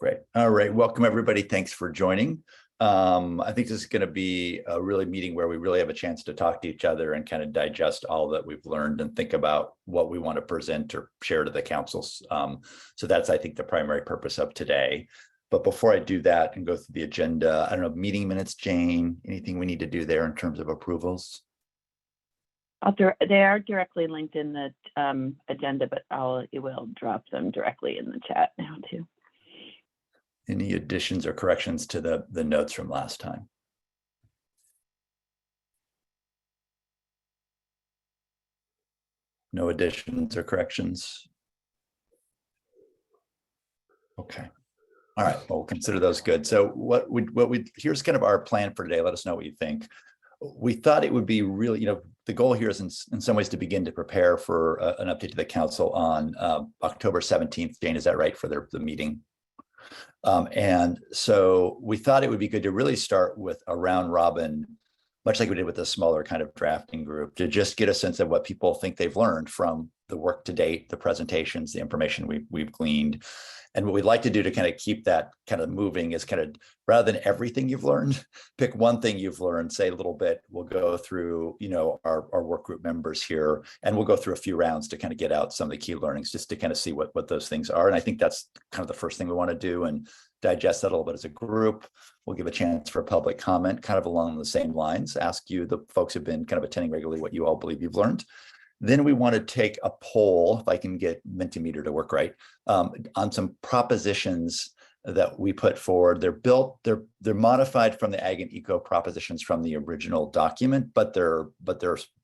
Great. All right. Welcome, everybody. Thanks for joining. I think this is going to be a really meeting where we really have a chance to talk to each other and kind of digest all that we've learned and think about what we want to present or share to the councils. So that's, I think, the primary purpose of today. But before I do that and go through the agenda, I don't know, meeting minutes, Jane, anything we need to do there in terms of approvals? They are directly linked in the agenda, but it will drop them directly in the chat now too. Any additions or corrections to the notes from last time? No additions or corrections? Okay. All right. Well, we'll consider those good. So here's kind of our plan for today. Let us know what you think. We thought it would be really, the goal here is in some ways to begin to prepare for an update to the council on October 17th. Jane, is that right, for the meeting? And so we thought it would be good to really start with a round robin, much like we did with a smaller kind of drafting group, to just get a sense of what people think they've learned from the work to date, the presentations, the information we've gleaned. And what we'd like to do to kind of keep that kind of moving is kind of, rather than everything you've learned, pick one thing you've learned, say a little bit. We'll go through, our work group members here, and we'll go through a few rounds to kind of get out some of the key learnings, just to kind of see what those things are. And I think that's kind of the first thing we want to do, and digest that a little bit as a group. We'll give a chance for public comment, kind of along the same lines, ask you, the folks who've been kind of attending regularly, what you all believe you've learned. Then we want to take a poll, if I can get Mentimeter to work right, on some propositions that we put forward. They're modified from the Ag and Eco propositions from the original document, but they're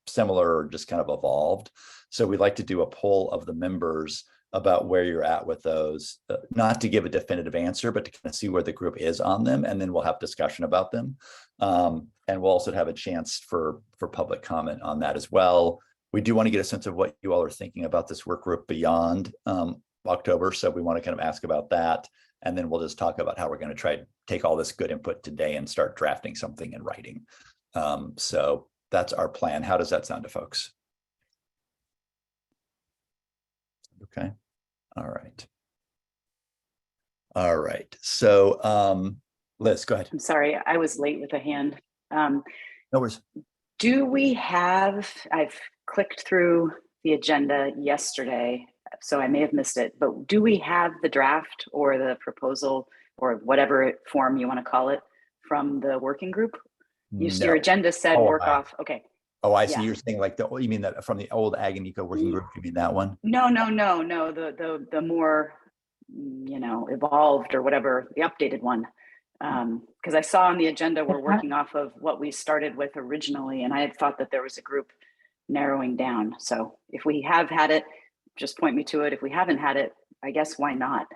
similar or just kind of evolved. So we'd like to do a poll of the members about where you're at with those, not to give a definitive answer, but to kind of see where the group is on them, and then we'll have discussion about them. And we'll also have a chance for public comment on that as well. We do want to get a sense of what you all are thinking about this work group beyond October. So we want to kind of ask about that. And then we'll just talk about how we're going to try to take all this good input today and start drafting something in writing. So that's our plan. How does that sound to folks? Okay. All right. All right. So Liz, go ahead. I'm sorry, I was late with a hand. No worries. Do we have, I've clicked through the agenda yesterday, so I may have missed it, but do we have the draft or the proposal or whatever form you want to call it from the working group? Your agenda said work off. Okay. Oh, I see. Yeah. You're saying like you mean that from the old Ag and Eco working group? You mean that one? No. The more, evolved or whatever, the updated one. Because I saw on the agenda we're working off of what we started with originally, and I had thought that there was a group narrowing down. So if we have had it, just point me to it. If we haven't had it, I guess why not?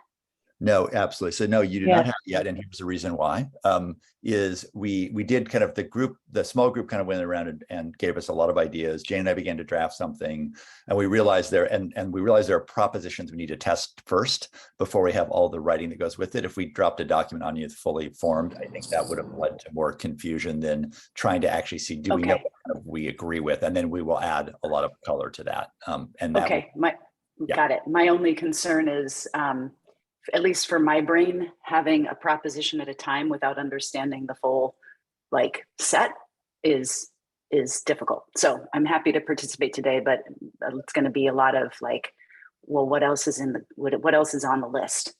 No, absolutely. So no, you do not have it yet, and here's the reason why. Is we did kind of the small group kind of went around and gave us a lot of ideas. Jane and I began to draft something, and we realized there are propositions we need to test first before we have all the writing that goes with it. If we dropped a document on you fully formed, I think that would have led to more confusion than trying to actually see, do we know what kind of we agree with, and then we will add a lot of color to that. Got it. My only concern is, at least for my brain, having a proposition at a time without understanding the full set is difficult. So I'm happy to participate today, but it's going to be a lot of well, what else is what else is on the list?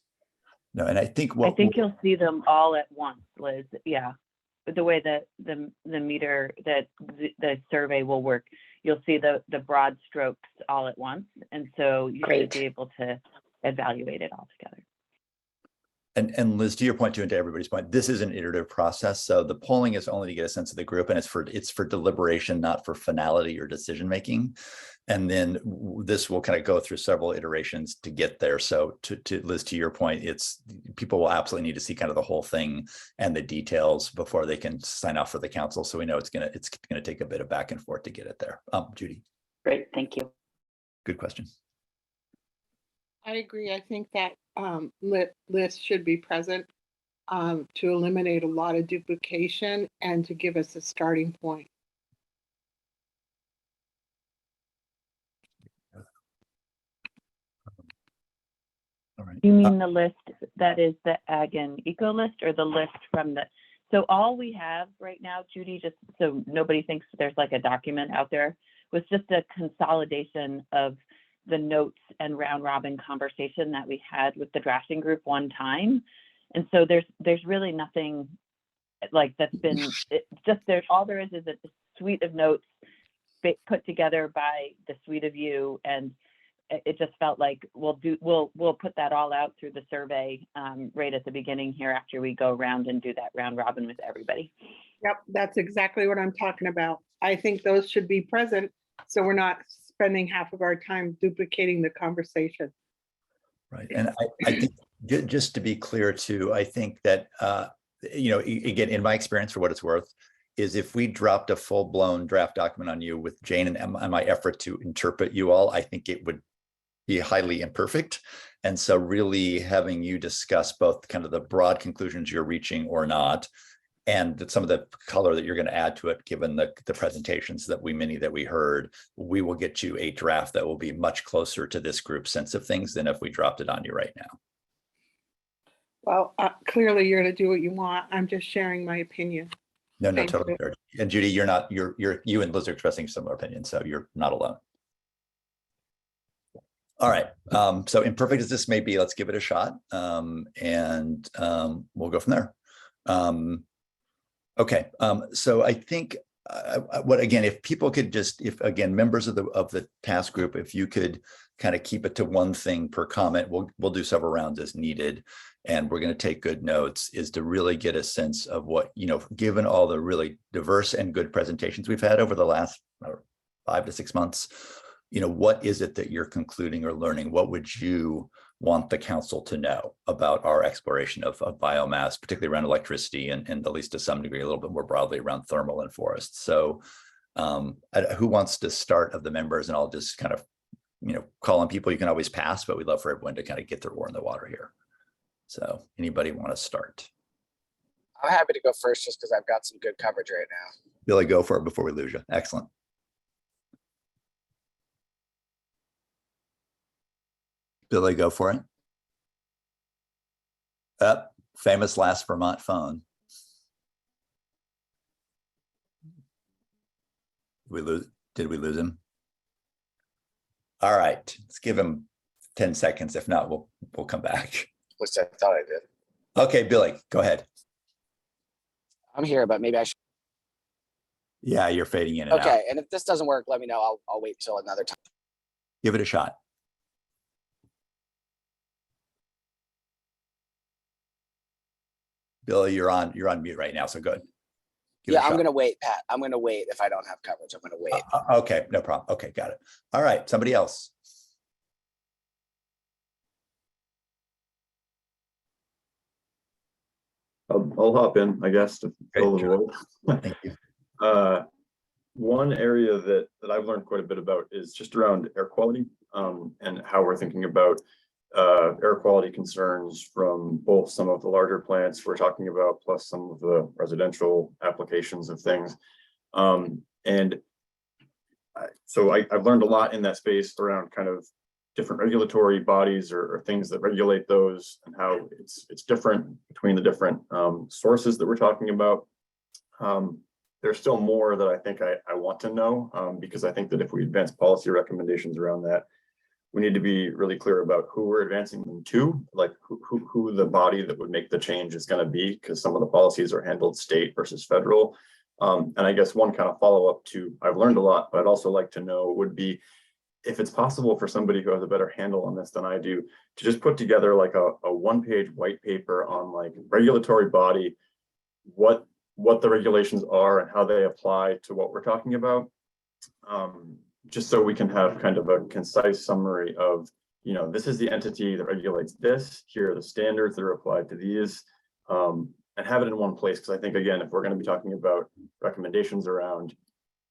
No, and I think you'll see them all at once, Liz. Yeah, but the way that the meter that the survey will work, you'll see the broad strokes all at once, and so you should be able to evaluate it all together. And Liz, to your point too, and to everybody's point, this is an iterative process. So the polling is only to get a sense of the group, and it's for deliberation, not for finality or decision making. And then this will kind of go through several iterations to get there. So to Liz, to your point, people will absolutely need to see kind of the whole thing and the details before they can sign off for the council. So we know it's gonna take a bit of back and forth to get it there. Judy. Great, thank you. Good question. I agree. I think that list should be present to eliminate a lot of duplication and to give us a starting point. All right. You mean the list that is the ag and eco list, or the list from the, so all we have right now, Judy, just so nobody thinks there's like a document out there, was just a consolidation of the notes and round robin conversation that we had with the drafting group one time. And so there's really nothing like that's been, just there, all there is a suite of notes put together by the suite of you, and it just felt like we'll put that all out through the survey right at the beginning here after we go around and do that round robin with everybody. Yep, that's exactly what I'm talking about. I think those should be present, so we're not spending half of our time duplicating the conversation. Right. And I think just to be clear too, I think that, again, in my experience, for what it's worth, is if we dropped a full blown draft document on you with Jane and my effort to interpret you all, I think it would be highly imperfect. And so really having you discuss both kind of the broad conclusions you're reaching or not, and some of the color that you're going to add to it, given the presentations that many that we heard, we will get you a draft that will be much closer to this group's sense of things than if we dropped it on you right now. Well, clearly you're going to do what you want. I'm just sharing my opinion. No, Thank totally you. fair. And Judy, you and Liz are expressing similar opinions, so you're not alone. All right. So imperfect as this may be, let's give it a shot, and we'll go from there. Okay. So I think if people could just, if again, members of the task group, if you could kind of keep it to one thing per comment, we'll do several rounds as needed, and we're going to take good notes, is to really get a sense of what, given all the really diverse and good presentations we've had over the last 5 to 6 months, what is it that you're concluding or learning? What would you want the council to know about our exploration of biomass, particularly around electricity, and at least to some degree, a little bit more broadly around thermal and forests? So who wants to start of the members? And I'll just kind of, call on people. You can always pass, but we'd love for everyone to kind of get their oar in the water here. So anybody want to start? I'm happy to go first just because I've got some good coverage right now. Billy, go for it before we lose you. Excellent. Billy, go for it. Famous last Vermont phone. Did we lose him? All right, let's give him 10 seconds. If not, we'll come back. At least I thought I did. Okay, Billy, go ahead. I'm here, but maybe I should. Yeah, you're fading in and out. Okay, and if this doesn't work, let me know. I'll wait till another time. Give it a shot. Billy, you're on mute right now, so good. Yeah, I'm going to wait, Pat. I'm going to wait if I don't have coverage. I'm going to wait. Okay, no problem. Okay, got it. All right, somebody else. I'll hop in, I guess, to fill the role. Thank you. One area that I've learned quite a bit about is just around air quality, and how we're thinking about air quality concerns from both some of the larger plants we're talking about, plus some of the residential applications of things. So I've learned a lot in that space around kind of different regulatory bodies or things that regulate those, and how it's different between the different sources that we're talking about. There's still more that I think I want to know, because I think that if we advance policy recommendations around that, we need to be really clear about who we're advancing them to, like who the body that would make the change is going to be, because some of the policies are handled state versus federal. And I guess one kind of follow-up to, I've learned a lot, but I'd also like to know would be, if it's possible for somebody who has a better handle on this than I do, to just put together like a one-page white paper on like regulatory body, what the regulations are and how they apply to what we're talking about. Just so we can have kind of a concise summary of, this is the entity that regulates this, here are the standards that are applied to these, and have it in one place. Because I think, again, if we're going to be talking about recommendations around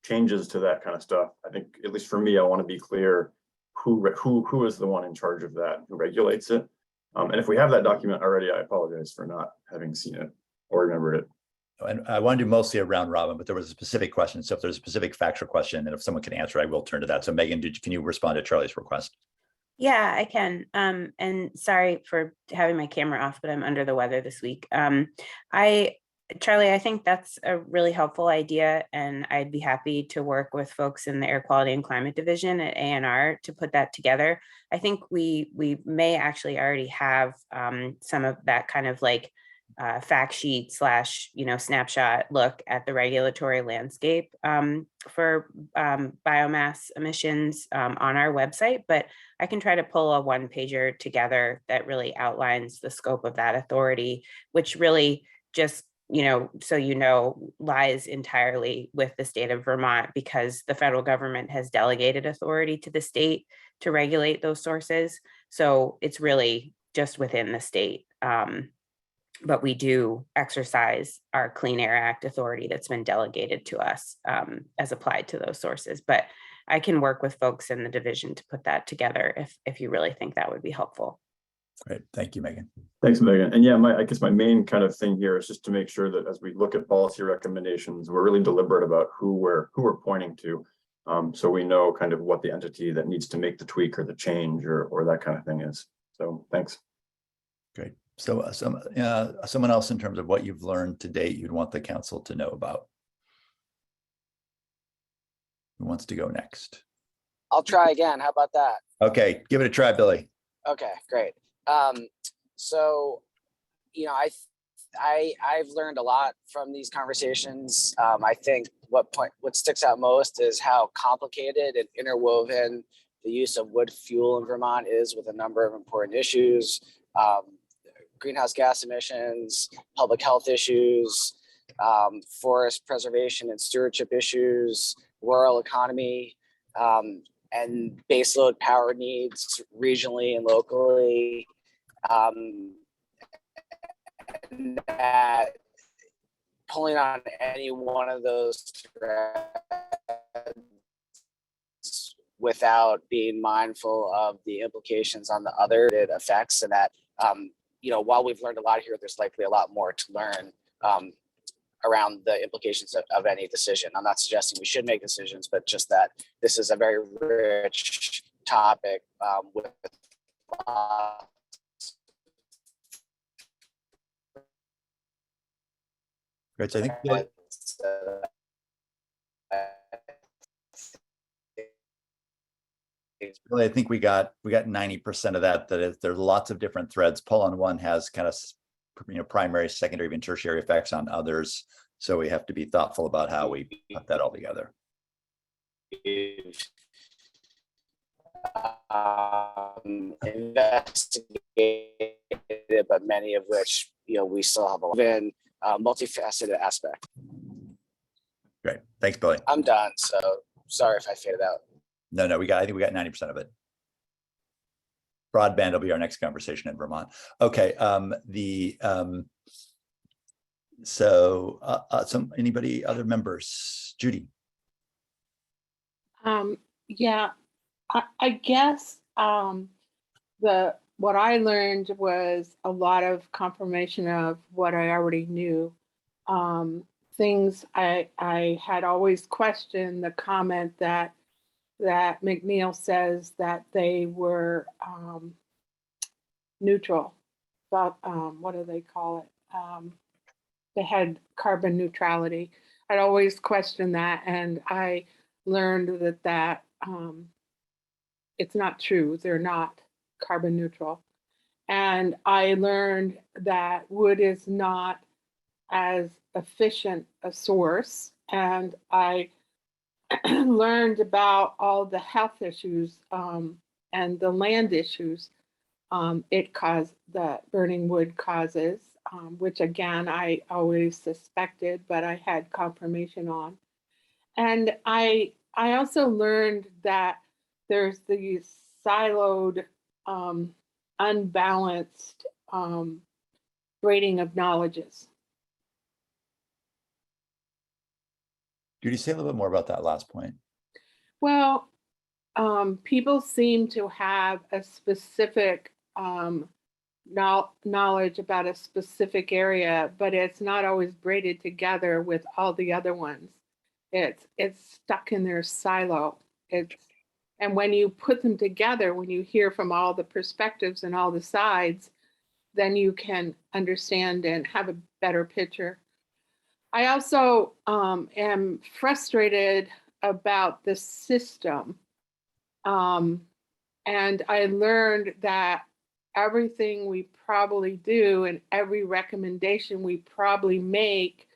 changes to that kind of stuff, I think, at least for me, I want to be clear who is the one in charge of that, who regulates it. And if we have that document already, I apologize for not having seen it or remembered it. And I want to do mostly a round robin, but there was a specific question. So if there's a specific factual question, and if someone can answer, I will turn to that. So Megan, can you respond to Charlie's request? Yeah, I can. And sorry for having my camera off, but I'm under the weather this week. Charlie, I think that's a really helpful idea, and I'd be happy to work with folks in the Air Quality and Climate Division at ANR to put that together. I think we may actually already have some of that kind of like fact sheet slash, snapshot look at the regulatory landscape for biomass emissions on our website, but I can try to pull a one pager together that really outlines the scope of that authority, which really just, lies entirely with the state of Vermont, because the federal government has delegated authority to the state to regulate those sources. So it's really just within the state. But we do exercise our Clean Air Act authority that's been delegated to us as applied to those sources. But I can work with folks in the division to put that together if you really think that would be helpful. Great. Thank you, Megan. Thanks, Megan. And yeah, I guess my main kind of thing here is just to make sure that as we look at policy recommendations, we're really deliberate about who we're pointing to. So we know kind of what the entity that needs to make the tweak or the change or that kind of thing is. So thanks. Great. So someone else in terms of what you've learned to date, you'd want the council to know about. Who wants to go next? I'll try again. How about that? Okay, give it a try, Billy. Okay, great. So, I've learned a lot from these conversations. I think what sticks out most is how complicated and interwoven the use of wood fuel in Vermont is with a number of important issues. Greenhouse gas emissions, public health issues, forest preservation and stewardship issues, rural economy, and baseload power needs regionally and locally. And that pulling on any one of those threads without being mindful of the implications on the other effects, and that while we've learned a lot here, there's likely a lot more to learn around the implications of any decision. I'm not suggesting we should make decisions, but just that this is a very rich topic with Great. So I think Billy, I think we got 90% of that. That is, there's lots of different threads. Pull on one has kind of primary, secondary, even tertiary effects on others. So we have to be thoughtful about how we put that all together. Investigated, but many of which we still have a multifaceted aspect. Great, thanks, Billy. I'm done. So sorry if I faded out. No, I think we got 90% of it. Broadband will be our next conversation in Vermont. Okay. Anybody, other members? Judy. Yeah, I guess what I learned was a lot of confirmation of what I already knew. Things I had always questioned, the comment that McNeil says that they were neutral, but what do they call it? They had carbon neutrality. I'd always questioned that, and I learned that it's not true. They're not carbon neutral. And I learned that wood is not as efficient a source. And I learned about all the health issues and the land issues that burning wood causes, which again, I always suspected, but I had confirmation on. And I also learned that there's these siloed, unbalanced grading of knowledges. Judy, say a little bit more about that last point. Well, people seem to have a specific knowledge about a specific area, but it's not always braided together with all the other ones. It's stuck in their silo. And when you put them together, when you hear from all the perspectives and all the sides, then you can understand and have a better picture. I also am frustrated about the system. And I learned that everything we probably do and every recommendation we probably make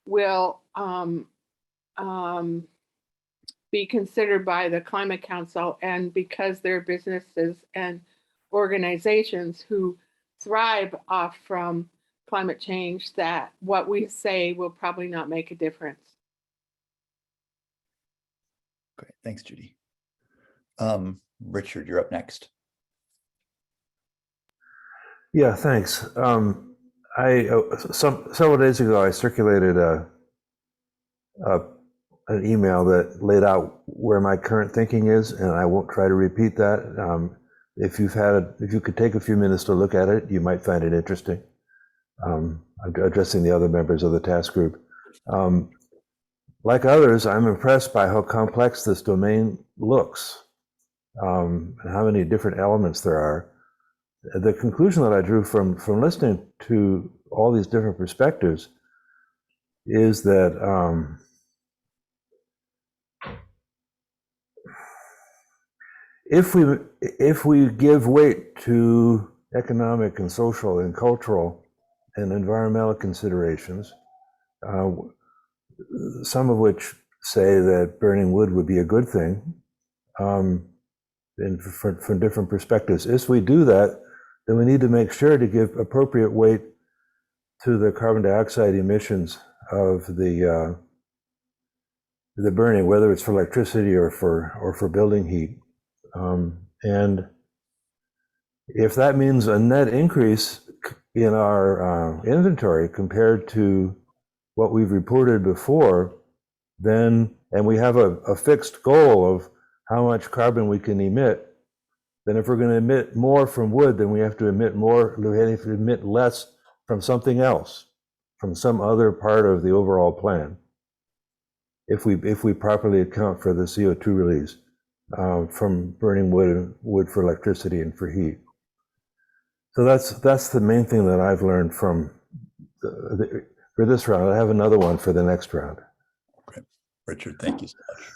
will be considered by the Climate Council, and because they're businesses and organizations who thrive off from climate change, that what we say will probably not make a difference. Great, thanks, Judy. Richard, you're up next. Yeah, thanks. Several days ago, I circulated an email that laid out where my current thinking is, and I won't try to repeat that. If you could take a few minutes to look at it, you might find it interesting. I'm addressing the other members of the task group. Like others, I'm impressed by how complex this domain looks, and how many different elements there are. The conclusion that I drew from listening to all these different perspectives is that if we give weight to economic and social and cultural and environmental considerations, some of which say that burning wood would be a good thing, and from different perspectives. If we do that, then we need to make sure to give appropriate weight to the carbon dioxide emissions of the burning, whether it's for electricity or for building heat. And if that means a net increase in our inventory compared to what we've reported before, then, and we have a fixed goal of how much carbon we can emit, then if we're going to emit more from wood, then we have to emit more, we have to emit less from something else, from some other part of the overall plan, if we properly account for the CO2 release from burning wood for electricity and for heat. So that's the main thing that I've learned from for this round. I have another one for the next round. Great. Richard, thank you so much.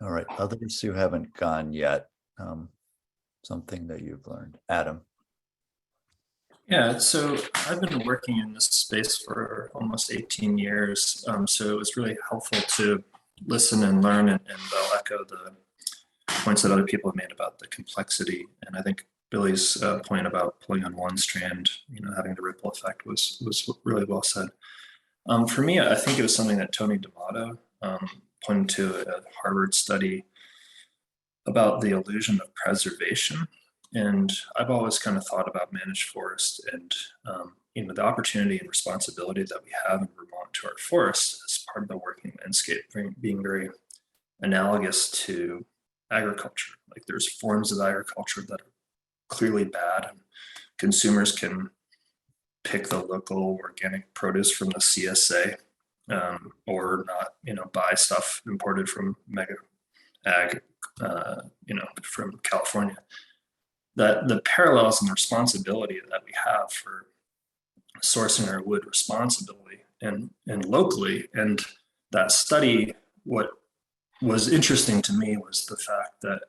All right, others who haven't gone yet, something that you've learned. Adam. Yeah, so I've been working in this space for almost 18 years. So it was really helpful to listen and learn, and I'll echo the points that other people have made about the complexity. And I think Billy's point about pulling on one strand, having the ripple effect was really well said. For me, I think it was something that Tony D'Amato pointed to a Harvard study about the illusion of preservation. And I've always kind of thought about managed forest and the opportunity and responsibility that we have in Vermont to our forests as part of the working landscape being very analogous to agriculture. Like there's forms of agriculture that are clearly bad, and consumers can pick the local organic produce from the CSA or not, buy stuff imported from mega ag, from California. That the parallels and the responsibility that we have for sourcing our wood responsibly and locally. And that study, what was interesting to me was the fact that,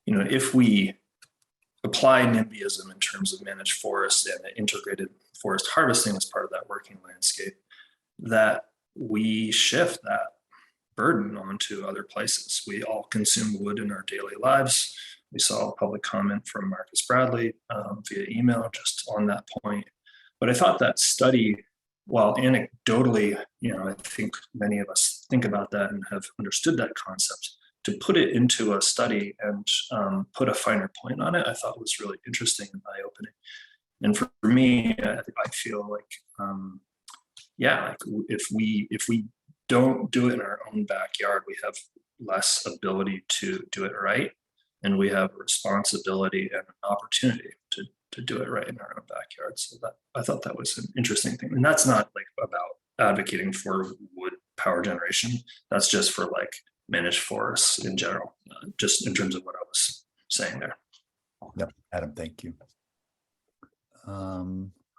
if we apply NIMBYism in terms of managed forests and integrated forest harvesting as part of that working landscape, that we shift that burden onto other places. We all consume wood in our daily lives. We saw a public comment from Marcus Bradley via email just on that point. But I thought that study, while anecdotally, I think many of us think about that and have understood that concept, to put it into a study and put a finer point on it, I thought was really interesting and eye-opening. And for me, I feel like, if we don't do it in our own backyard, we have less ability to do it right. And we have a responsibility and an opportunity to do it right in our own backyard. So that I thought that was an interesting thing. And that's not like about advocating for wood power generation. That's just for like managed forests in general, just in terms of what I was saying there. Yep, Adam, thank you.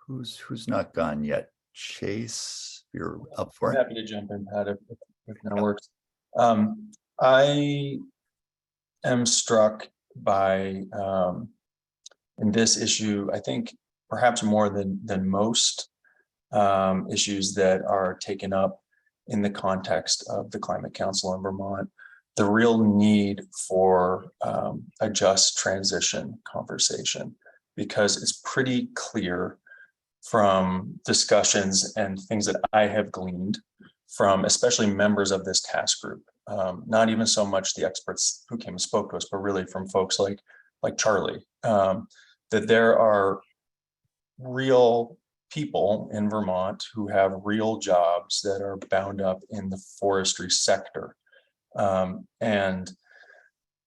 Who's not gone yet? Chase, you're up for I'm it. happy to jump in, Pat, if that works. I am struck by in this issue, I think perhaps more than most issues that are taken up in the context of the Climate Council in Vermont, the real need for a just transition conversation, because it's pretty clear from discussions and things that I have gleaned from especially members of this task group, not even so much the experts who came and spoke to us, but really from folks like Charlie, that there are real people in Vermont who have real jobs that are bound up in the forestry sector. And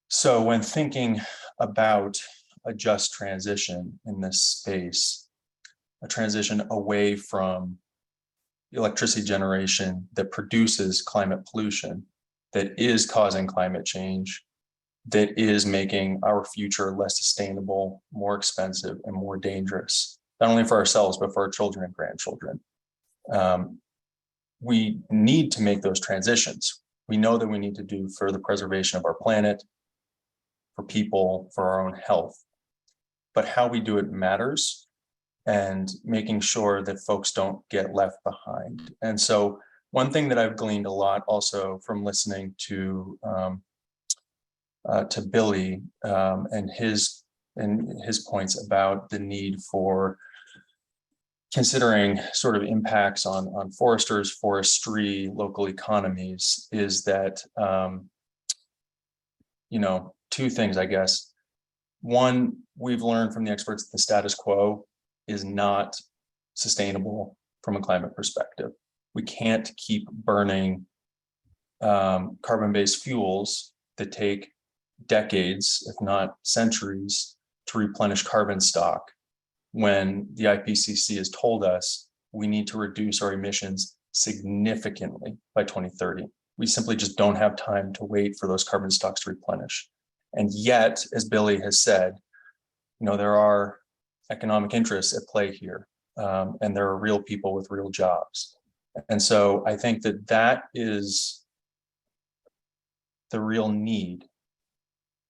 so when thinking about a just transition in this space, a transition away from electricity generation that produces climate pollution, that is causing climate change, that is making our future less sustainable, more expensive, and more dangerous, not only for ourselves, but for our children and grandchildren. We need to make those transitions. We know that we need to do for the preservation of our planet, for people, for our own health. But how we do it matters, and making sure that folks don't get left behind. And so one thing that I've gleaned a lot also from listening to Billy and his points about the need for considering sort of impacts on foresters, forestry, local economies, is that, two things, I guess. One, we've learned from the experts that the status quo is not sustainable from a climate perspective. We can't keep burning carbon-based fuels that take decades, if not centuries, to replenish carbon stock, when the IPCC has told us we need to reduce our emissions significantly by 2030. We simply just don't have time to wait for those carbon stocks to replenish. And yet, as Billy has said, there are economic interests at play here, and there are real people with real jobs. And so I think that is the real need,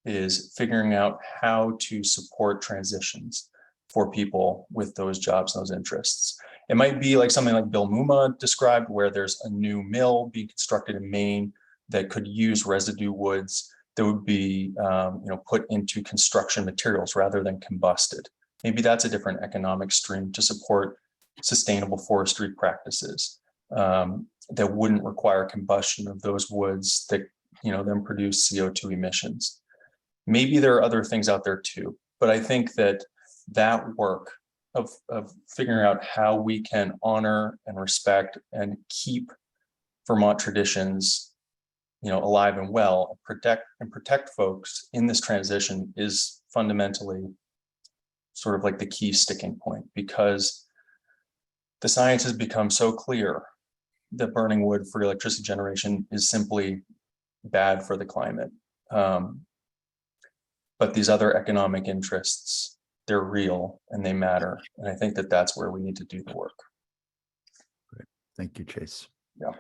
is figuring out how to support transitions for people with those jobs and those interests. It might be like something like Bill Muma described, where there's a new mill being constructed in Maine that could use residue woods that would be put into construction materials rather than combusted. Maybe that's a different economic stream to support sustainable forestry practices that wouldn't require combustion of those woods that then produce CO2 emissions. Maybe there are other things out there too, but I think that work of figuring out how we can honor and respect and keep Vermont traditions alive and well, and protect folks in this transition is fundamentally sort of like the key sticking point, because the science has become so clear that burning wood for electricity generation is simply bad for the climate. But these other economic interests, they're real and they matter. And I think that that's where we need to do the work. Great. Thank you, Chase. Yeah.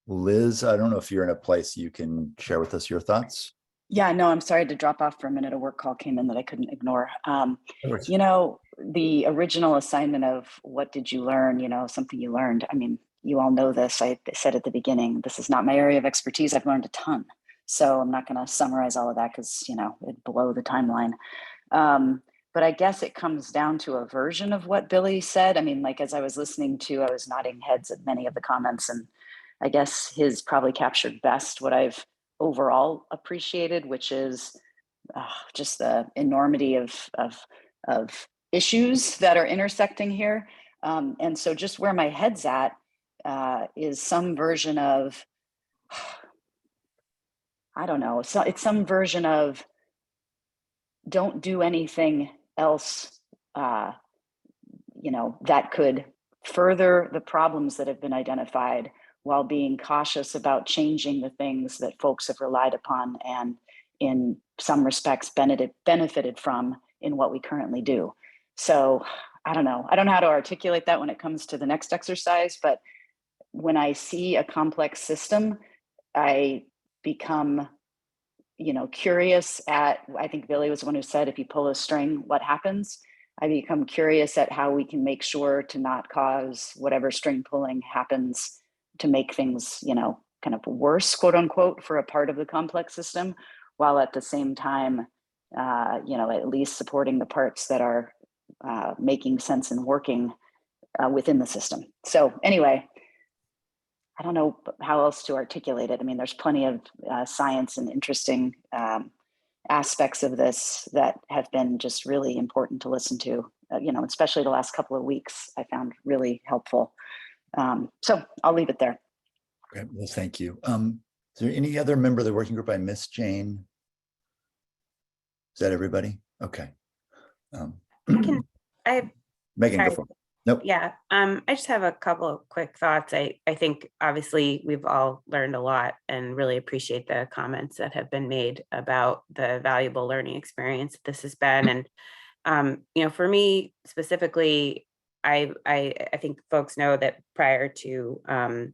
Liz, I don't know if you're in a place you can share with us your thoughts. Yeah, no, I'm sorry to drop off for a minute. A work call came in that I couldn't ignore. The original assignment of what did you learn, something you learned. I mean, you all know this. I said at the beginning, this is not my area of expertise. I've learned a ton. So I'm not going to summarize all of that because, it'd blow the timeline. But I guess it comes down to a version of what Billy said. I mean, like, as I was listening to, I was nodding heads at many of the comments, and I guess his probably captured best what I've overall appreciated, which is just the enormity of issues that are intersecting here. And so just where my head's at is some version of, I don't know, so it's some version of don't do anything else, that could further the problems that have been identified while being cautious about changing the things that folks have relied upon and in some respects benefited from in what we currently do. So I don't know how to articulate that when it comes to the next exercise, but when I see a complex system, I become, curious at, I think Billy was the one who said, if you pull a string, what happens? I become curious at how we can make sure to not cause whatever string pulling happens to make things, kind of worse, quote unquote, for a part of the complex system, while at the same time, at least supporting the parts that are making sense and working within the system. So anyway, I don't know how else to articulate it. I mean, there's plenty of science and interesting aspects of this that have been just really important to listen to, especially the last couple of weeks, I found really helpful. So I'll leave it there. Okay, well, thank you. Is there any other member of the working group I missed, Jane? Is that everybody? Okay. Megan, go for it. Nope. Yeah, I just have a couple of quick thoughts. I think obviously we've all learned a lot and really appreciate the comments that have been made about the valuable learning experience this has been. And, for me specifically, I think folks know that prior to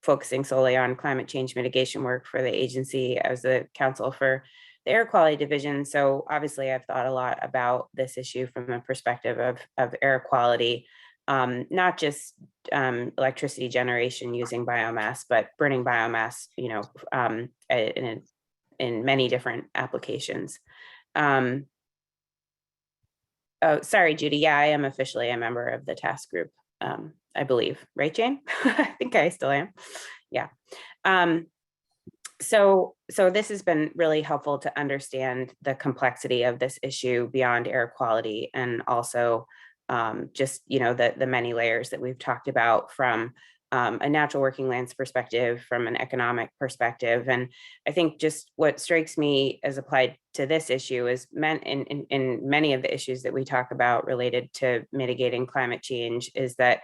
focusing solely on climate change mitigation work for the agency as the counsel for the air quality division. So obviously I've thought a lot about this issue from the perspective of air quality. Not just electricity generation using biomass, but burning biomass, in many different applications. Oh, sorry, Judy. Yeah, I am officially a member of the task group, I believe. Right, Jane? I think I still am. Yeah. So this has been really helpful to understand the complexity of this issue beyond air quality, and also just, the many layers that we've talked about from a natural working lands perspective, from an economic perspective. And I think just what strikes me as applied to this issue is in many of the issues that we talk about related to mitigating climate change is that,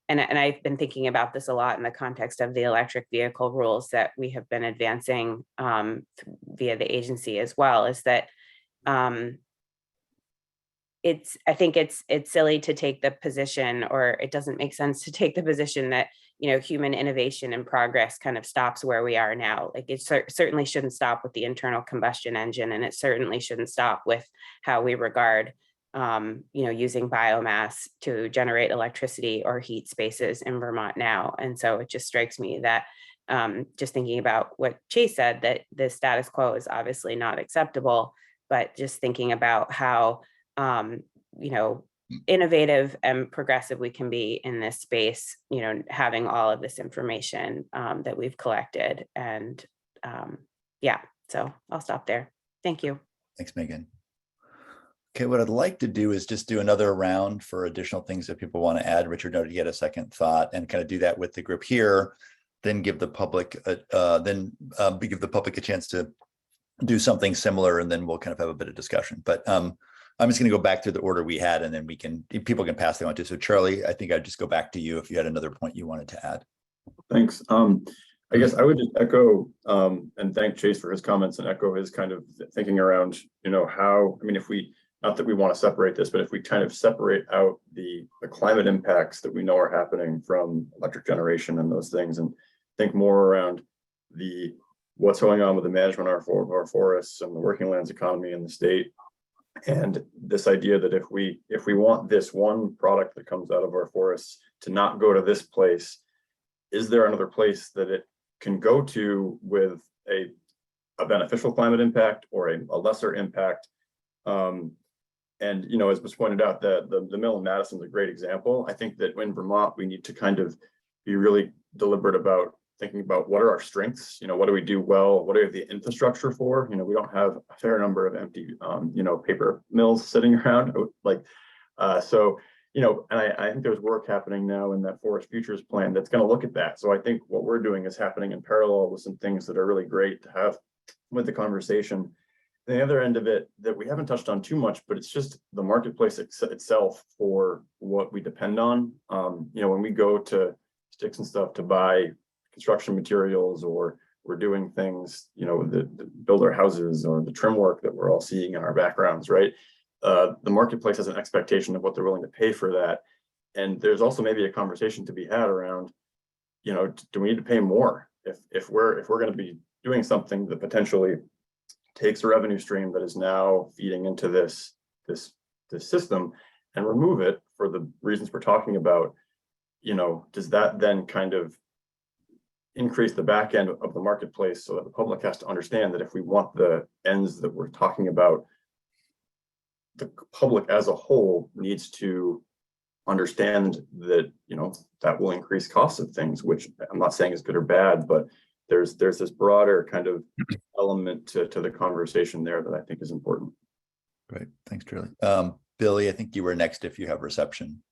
and I've been thinking about this a lot in the context of the electric vehicle rules that we have been advancing via the agency as well, is that I think it's silly to take the position, or it doesn't make sense to take the position that, human innovation and progress kind of stops where we are now. Like it certainly shouldn't stop with the internal combustion engine, and it certainly shouldn't stop with how we regard, using biomass to generate electricity or heat spaces in Vermont now. And so it just strikes me that just thinking about what Chase said, that the status quo is obviously not acceptable, but just thinking about how innovative and progressive we can be in this space, having all of this information that we've collected. And so I'll stop there. Thank you. Thanks, Megan. Okay, what I'd like to do is just do another round for additional things that people want to add. Richard noted yet a second thought, and kind of do that with the group here, then give the public give the public a chance to do something similar, and then we'll kind of have a bit of discussion. But I'm just going to go back to the order we had, and then people can pass them on to. So Charlie, I think I'd just go back to you if you had another point you wanted to add. Thanks. I guess I would just echo and thank Chase for his comments and echo his kind of thinking around, how, if we, not that we want to separate this, but if we kind of separate out the climate impacts that we know are happening from electric generation and those things, and think more around what's going on with the management of our forests and the working lands economy in the state. And this idea that if we want this one product that comes out of our forests to not go to this place, is there another place that it can go to with a beneficial climate impact or a lesser impact? And as was pointed out, the mill in Madison is a great example. I think that in Vermont, we need to kind of be really deliberate about thinking about what are our strengths, what do we do well, what are the infrastructure for? We don't have a fair number of empty, paper mills sitting around, and I think there's work happening now in that Forest Futures plan that's going to look at that. So I think what we're doing is happening in parallel with some things that are really great to have with the conversation. And the other end of it that we haven't touched on too much, but it's just the marketplace itself for what we depend on. When we go to Sticks and stuff to buy construction materials, or we're doing things, you know, that build our houses, or the trim work that we're all seeing in our backgrounds, right? The marketplace has an expectation of what they're willing to pay for that. And there's also maybe a conversation to be had around, you know, do we need to pay more if we're going to be doing something that potentially takes a revenue stream that is now feeding into this system and remove it for the reasons we're talking about? You know, does that then kind of increase the back end of the marketplace so that the public has to understand that if we want the ends that we're talking about, the public as a whole needs to understand that, you know, that will increase costs of things, which I'm not saying is good or bad, but there's this broader kind of element to the conversation there that I think is important. Great, thanks, Charlie. Billy, I think you were next if you have reception.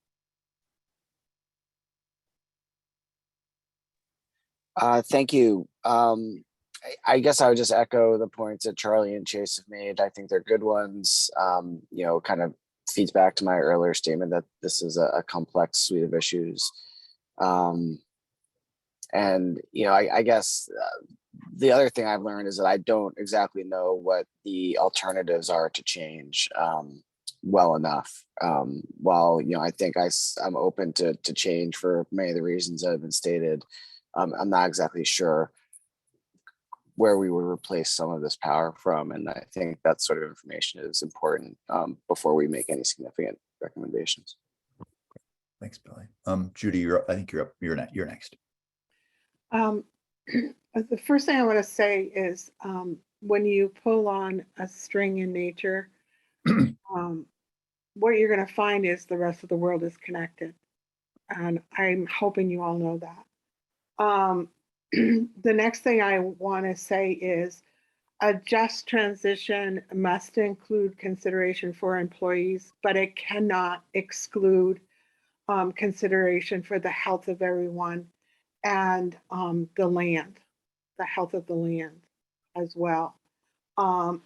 Thank you. I guess I would just echo the points that Charlie and Chase have made. I think they're good ones. You know, kind of feeds back to my earlier statement that this is a complex suite of issues. And, you know, I guess the other thing I've learned is that I don't exactly know what the alternatives are to change well enough. While, you know, I think I'm open to change for many of the reasons that have been stated, I'm not exactly sure where we would replace some of this power from. And I think that sort of information is important before we make any significant recommendations. Thanks, Billy. Judy, I think you're up. You're next. The first thing I want to say is when you pull on a string in nature, what you're going to find is the rest of the world is connected. And I'm hoping you all know that. The next thing I want to say is a just transition must include consideration for employees, but it cannot exclude consideration for the health of everyone and the land, the health of the land as well. And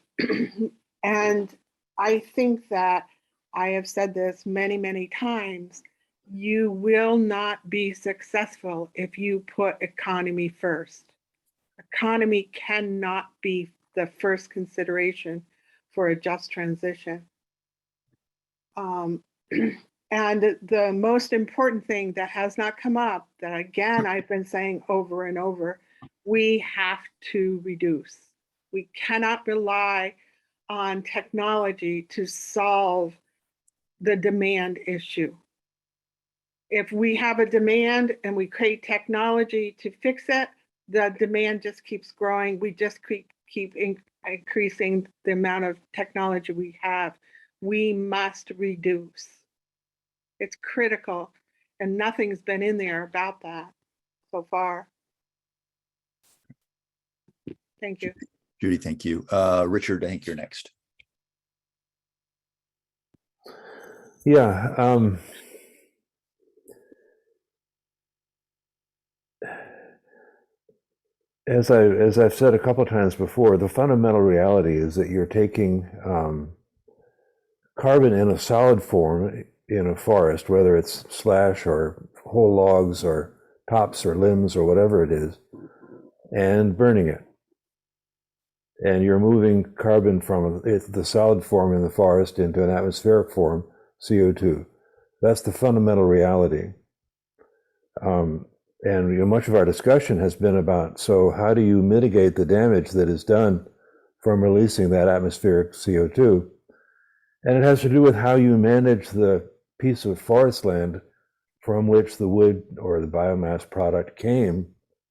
I think that I have said this many, many times, you will not be successful if you put economy first. Economy cannot be the first consideration for a just transition. And the most important thing that has not come up, that again, I've been saying over and over, we have to reduce. We cannot rely on technology to solve the demand issue. If we have a demand and we create technology to fix it, the demand just keeps growing. We just keep increasing the amount of technology we have. We must reduce. It's critical, and nothing's been in there about that so far. Thank you. Judy, thank you. Richard, I think you're next. Yeah. As I've said a couple of times before, the fundamental reality is that you're taking carbon in a solid form in a forest, whether it's slash or whole logs or tops or limbs or whatever it is, and burning it. And you're moving carbon from the solid form in the forest into an atmospheric form, CO2. That's the fundamental reality. And you know, much of our discussion has been about, so how do you mitigate the damage that is done from releasing that atmospheric CO2? And it has to do with how you manage the piece of forest land from which the wood or the biomass product came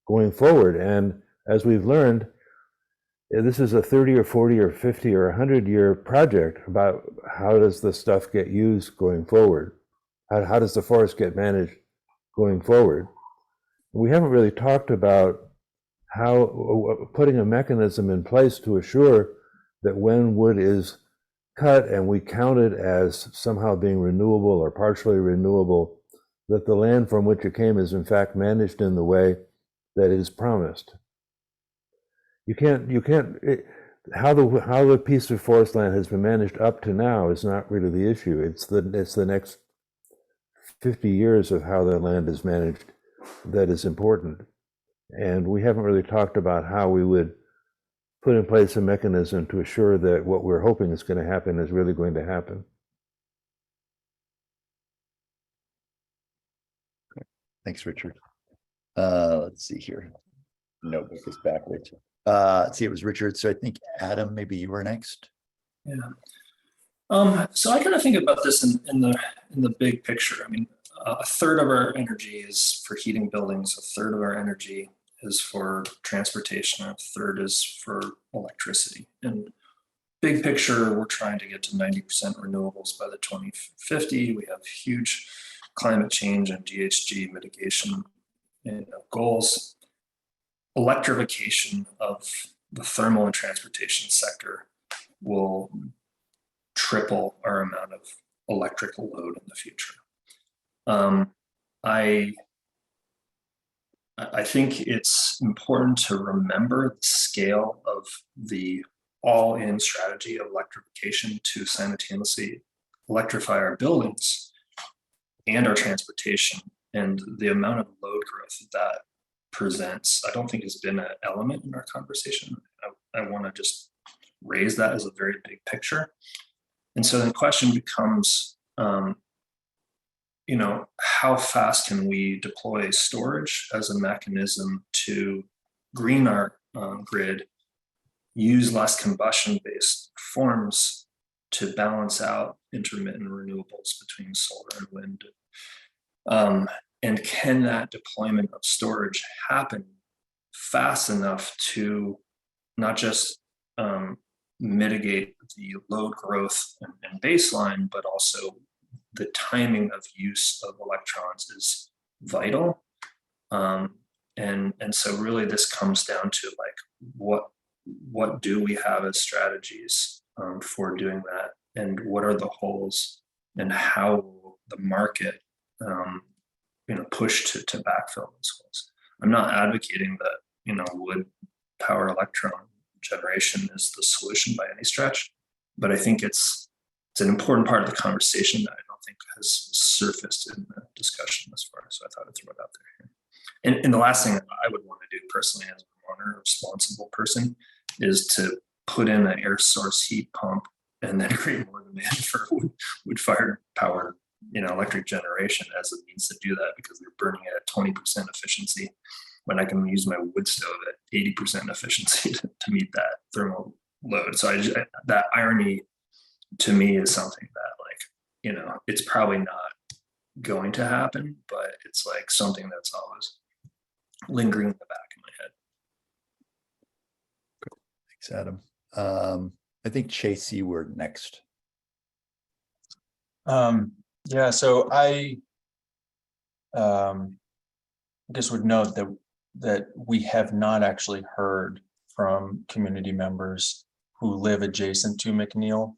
going forward. And as we've learned, this is a 30 or 40 or 50 or 100-year project about how does the stuff get used going forward? How does the forest get managed going forward? We haven't really talked about how putting a mechanism in place to assure that when wood is cut and we count it as somehow being renewable or partially renewable, that the land from which it came is in fact managed in the way that is promised. How the piece of forest land has been managed up to now is not really the issue. It's the next 50 years of how the land is managed that is important. And we haven't really talked about how we would put in place a mechanism to assure that what we're hoping is going to happen is really going to happen. Thanks, Richard. Let's see here. Notebook is backwards. Let's see, it was Richard. So I think Adam, maybe you were next. Yeah. So I kind of think about this in the big picture. I mean, a third of our energy is for heating buildings. A third of our energy is for transportation. A third is for electricity. And big picture, we're trying to get to 90% renewables by the 2050. We have huge climate change and GHG mitigation goals. Electrification of the thermal and transportation sector will triple our amount of electrical load in the future. I think it's important to remember the scale of the all-in strategy of electrification to simultaneously electrify our buildings and our transportation, and the amount of load growth that presents, I don't think has been an element in our conversation. I want to just raise that as a very big picture. And so the question becomes, how fast can we deploy storage as a mechanism to green our grid, use less combustion-based forms to balance out intermittent renewables between solar and wind? And can that deployment of storage happen fast enough to not just mitigate the load growth and baseline, but also the timing of use of electrons is vital. And so really this comes down to like, what do we have as strategies for doing that? And what are the holes, and how will the market push to backfill those holes? I'm not advocating that, wood power electron generation is the solution by any stretch, but I think it's an important part of the conversation that I don't think has surfaced in the discussion thus far. So I thought I'd throw it out there. And the last thing I would want to do personally as a Vermonter, responsible person, is to put in an air source heat pump and then create more demand for wood-fired power, electric generation as a means to do that, because they're burning it at 20% efficiency when I can use my wood stove at 80% efficiency to meet that thermal load. So that irony to me is something that it's probably not going to happen, but it's like something that's always lingering in the back of my head. Thanks, Adam. I think Chase, you were next. Yeah, so I just would note that we have not actually heard from community members who live adjacent to McNeil.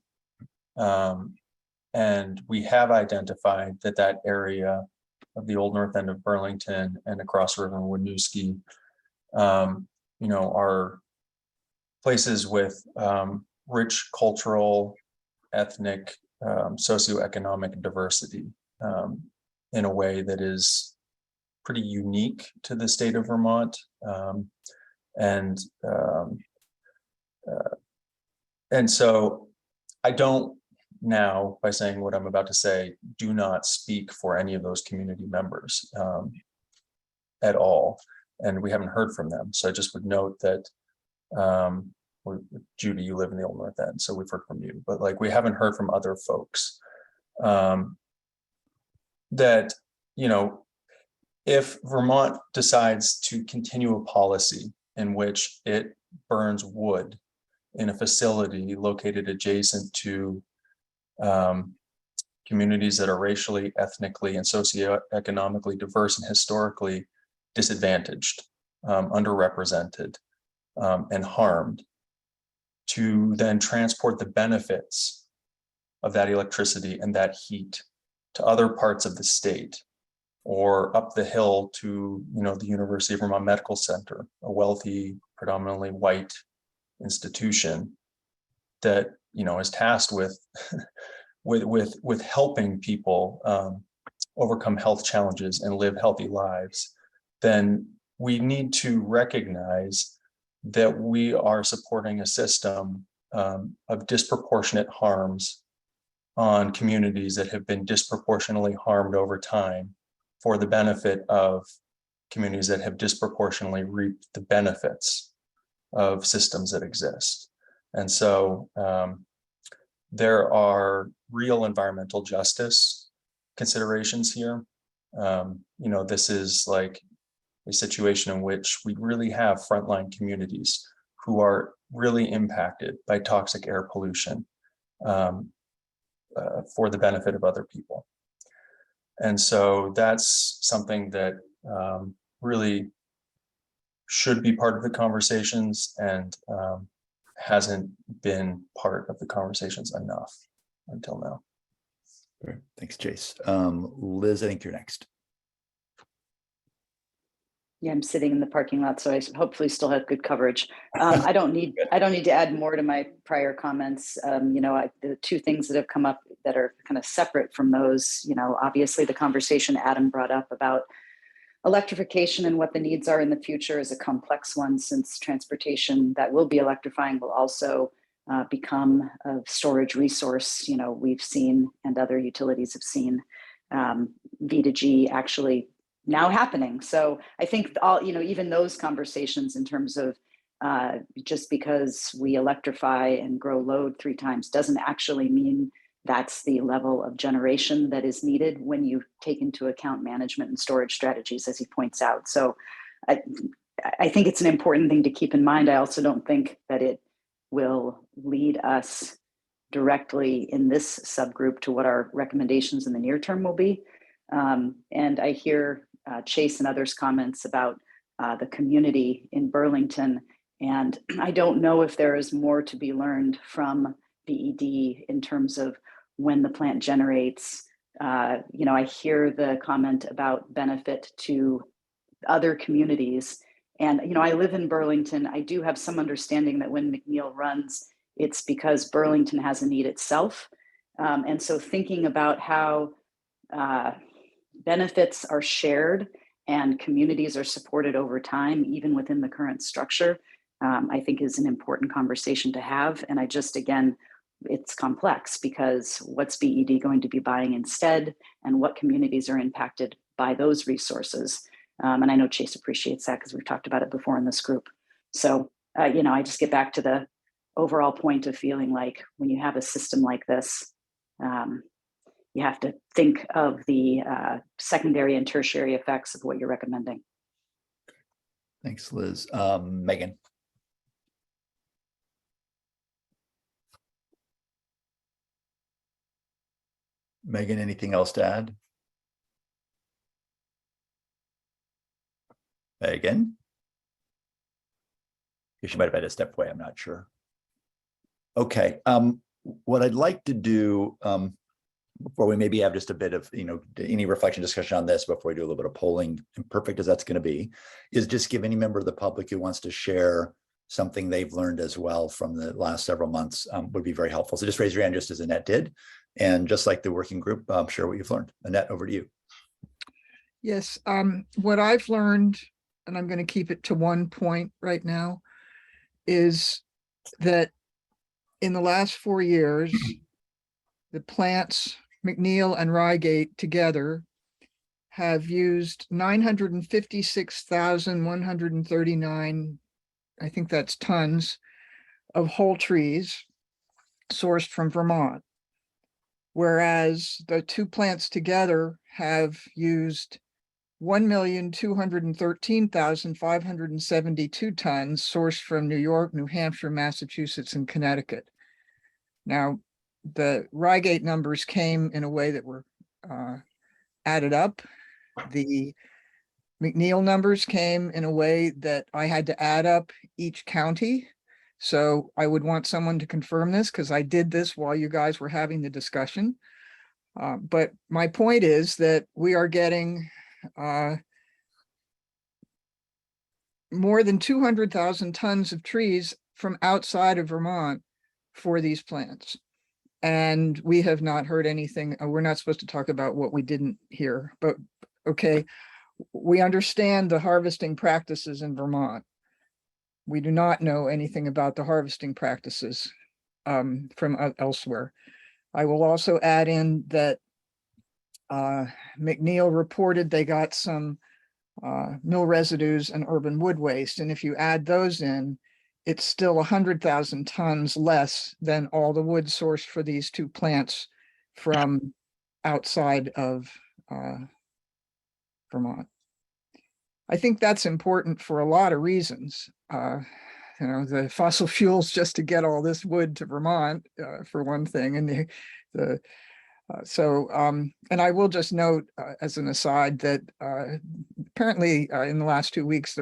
And we have identified that area of the old north end of Burlington and across River and Winooski, are places with rich cultural, ethnic, socioeconomic diversity in a way that is pretty unique to the state of Vermont. And so I don't now, by saying what I'm about to say, do not speak for any of those community members at all. And we haven't heard from them. So I just would note that Judy, you live in the Old North End, so we've heard from you, but we haven't heard from other folks that, if Vermont decides to continue a policy in which it burns wood in a facility located adjacent to communities that are racially, ethnically, and socioeconomically diverse and historically disadvantaged, underrepresented, and harmed, to then transport the benefits of that electricity and that heat to other parts of the state, or up the hill to the University of Vermont Medical Center, a wealthy, predominantly white institution that is tasked with with helping people overcome health challenges and live healthy lives, then we need to recognize that we are supporting a system of disproportionate harms on communities that have been disproportionately harmed over time for the benefit of communities that have disproportionately reaped the benefits of systems that exist. And so there are real environmental justice considerations here. This is like a situation in which we really have frontline communities who are really impacted by toxic air pollution for the benefit of other people. And so that's something that really should be part of the conversations and hasn't been part of the conversations enough until now. Great. Thanks, Chase. Liz, I think you're next. Yeah, I'm sitting in the parking lot, so I hopefully still have good coverage. I don't need to add more to my prior comments. The two things that have come up that are kind of separate from those, obviously the conversation Adam brought up about electrification and what the needs are in the future is a complex one, since transportation that will be electrifying will also become a storage resource. We've seen, and other utilities have seen, V2G actually now happening. So I think even those conversations in terms of just because we electrify and grow load 3 times doesn't actually mean that's the level of generation that is needed when you take into account management and storage strategies, as he points out. So I think it's an important thing to keep in mind. I also don't think that it will lead us directly in this subgroup to what our recommendations in the near term will be. And I hear Chase and others' comments about the community in Burlington. And I don't know if there is more to be learned from BED in terms of when the plant generates. I hear the comment about benefit to other communities. And, I live in Burlington. I do have some understanding that when McNeil runs, it's because Burlington has a need itself. And so thinking about how benefits are shared and communities are supported over time, even within the current structure, I think is an important conversation to have. And again, it's complex because what's BED going to be buying instead, and what communities are impacted by those resources? And I know Chase appreciates that because we've talked about it before in this group. So, I just get back to the overall point of feeling like when you have a system like this, you have to think of the secondary and tertiary effects of what you're recommending. Thanks, Liz. Megan. Megan, anything else to add? Megan? She might have had to step away, I'm not sure. Okay, what I'd like to do before we maybe have just a bit of, any reflection discussion on this before we do a little bit of polling, imperfect as that's going to be, is just give any member of the public who wants to share something they've learned as well from the last several months would be very helpful. So just raise your hand just as Annette did. And just like the working group, share what you've learned. Annette, over to you. Yes, what I've learned, and I'm going to keep it to one point right now, is that in the last 4 years, the plants, McNeil and Rygate together, have used 956,139, I think that's tons, of whole trees sourced from Vermont. Whereas the two plants together have used 1,213,572 tons sourced from New York, New Hampshire, Massachusetts, and Connecticut. Now, the Rygate numbers came in a way that were added up. The McNeil numbers came in a way that I had to add up each county. So I would want someone to confirm this because I did this while you guys were having the discussion. But my point is that we are getting more than 200,000 tons of trees from outside of Vermont for these plants. And we have not heard anything. We're not supposed to talk about what we didn't hear, but okay. we understand the harvesting practices in Vermont. We do not know anything about the harvesting practices from elsewhere. I will also add in that McNeil reported they got some mill residues and urban wood waste. And if you add those in, it's still 100,000 tons less than all the wood sourced for these two plants from outside of Vermont. I think that's important for a lot of reasons. You know, the fossil fuels just to get all this wood to Vermont, for one thing, and and I will just note as an aside that apparently in the last 2 weeks, the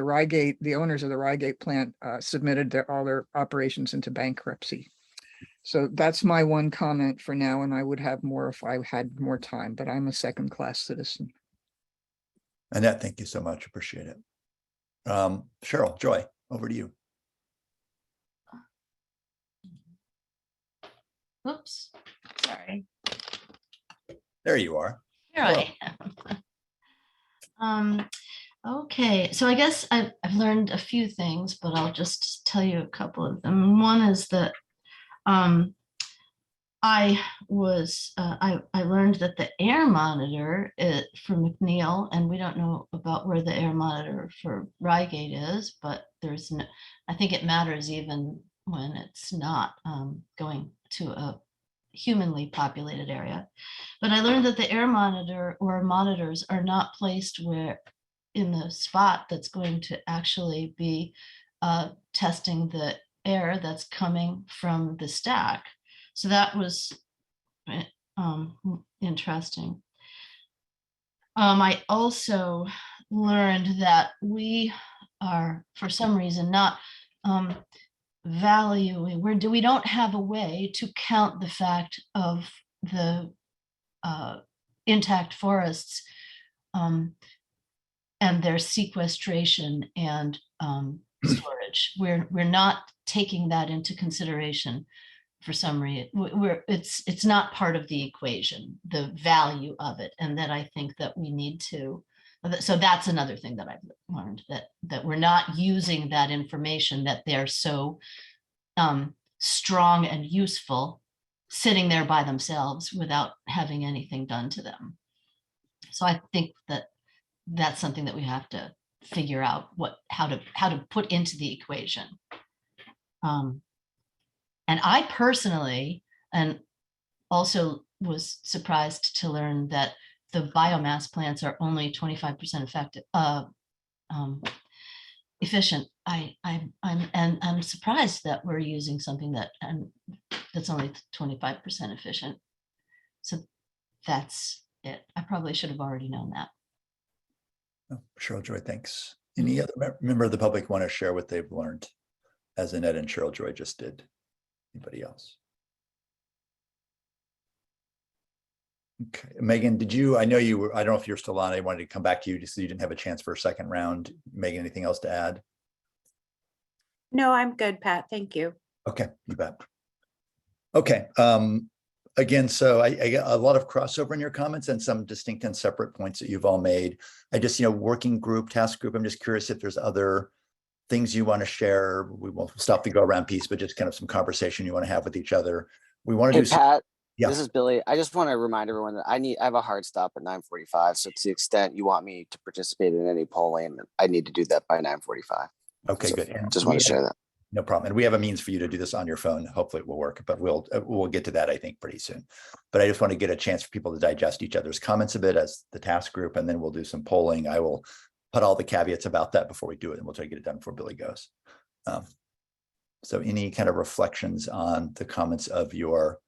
owners of the Rygate plant submitted all their operations into bankruptcy. So that's my one comment for now, and I would have more if I had more time, but I'm a second-class citizen. Annette, thank you so much. Appreciate it. Cheryl, Joy, over to you. Oops, sorry. There you are. Here I am. Okay, so I guess I've learned a few things, but I'll just tell you a couple of them. One is that I learned that the air monitor for McNeil, and we don't know about where the air monitor for Rygate is, but there's no, I think it matters even when it's not going to a humanly populated area. But I learned that the air monitor or monitors are not placed where in the spot that's going to actually be testing the air that's coming from the stack. So that was interesting. I also learned that we are, for some reason, not valuing, we don't have a way to count the fact of the intact forests and their sequestration and storage. We're not taking that into consideration for some reason. It's not part of the equation, the value of it, and that I think that we need to. So that's another thing that I've learned, that we're not using that information, that they're so strong and useful sitting there by themselves without having anything done to them. So I think that that's something that we have to figure out how to put into the equation. And I personally, and also was surprised to learn that the biomass plants are only 25% effective, efficient. I'm surprised that we're using something that's only 25% efficient. So that's it. I probably should have already known that. Oh, Cheryl, Joy, thanks. Any other member of the public want to share what they've learned, as Annette and Cheryl Joy just did? Anybody else? Okay, Megan, did you, I know you were, I don't know if you're still on, I wanted to come back to you just so you didn't have a chance for a second round. Megan, anything else to add? No, I'm good, Pat. Thank you. Okay, you bet. Okay, again, so I got a lot of crossover in your comments and some distinct and separate points that you've all made. I just, working group, task group, I'm just curious if there's other things you want to share. We won't stop the go around piece, but just kind of some conversation you want to have with each other. We want to do Pat, yeah. This is Billy. I just want to remind everyone that I have a hard stop at 9:45. So to the extent you want me to participate in any polling, I need to do that by 9:45. Okay, so good. And just want to share that. No problem. And we have a means for you to do this on your phone. Hopefully it will work, but we'll get to that, I think, pretty soon. But I just want to get a chance for people to digest each other's comments a bit as the task group, and then we'll do some polling. I will put all the caveats about that before we do it, and we'll try to get it done before Billy goes. So any kind of reflections on the comments of your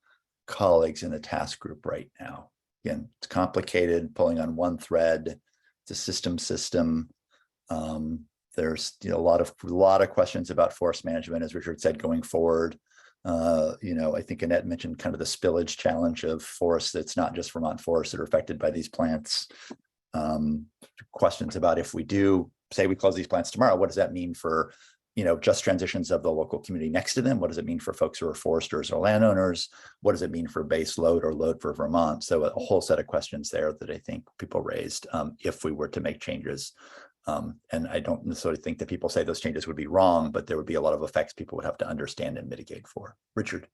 colleagues in the task group right now? Again, it's complicated, pulling on one thread. It's a system. There's a lot of questions about forest management, as Richard said, going forward. I think Annette mentioned kind of the spillage challenge of forests that's not just Vermont forests that are affected by these plants. Questions about if we do say we close these plants tomorrow, what does that mean for just transitions of the local community next to them? What does it mean for folks who are foresters or landowners? What does it mean for base load or load for Vermont? So a whole set of questions there that I think people raised if we were to make changes. And I don't necessarily think that people say those changes would be wrong, but there would be a lot of effects people would have to understand and mitigate for. Richard.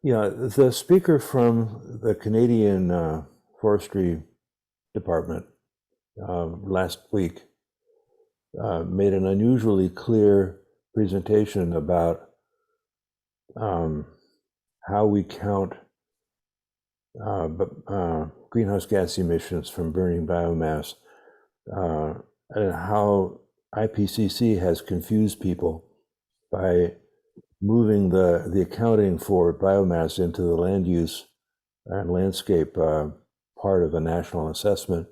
Yeah, the speaker from the Canadian Forestry Department last week made an unusually clear presentation about how we count greenhouse gas emissions from burning biomass, and how IPCC has confused people by moving the accounting for biomass into the land use and landscape part of a national assessment,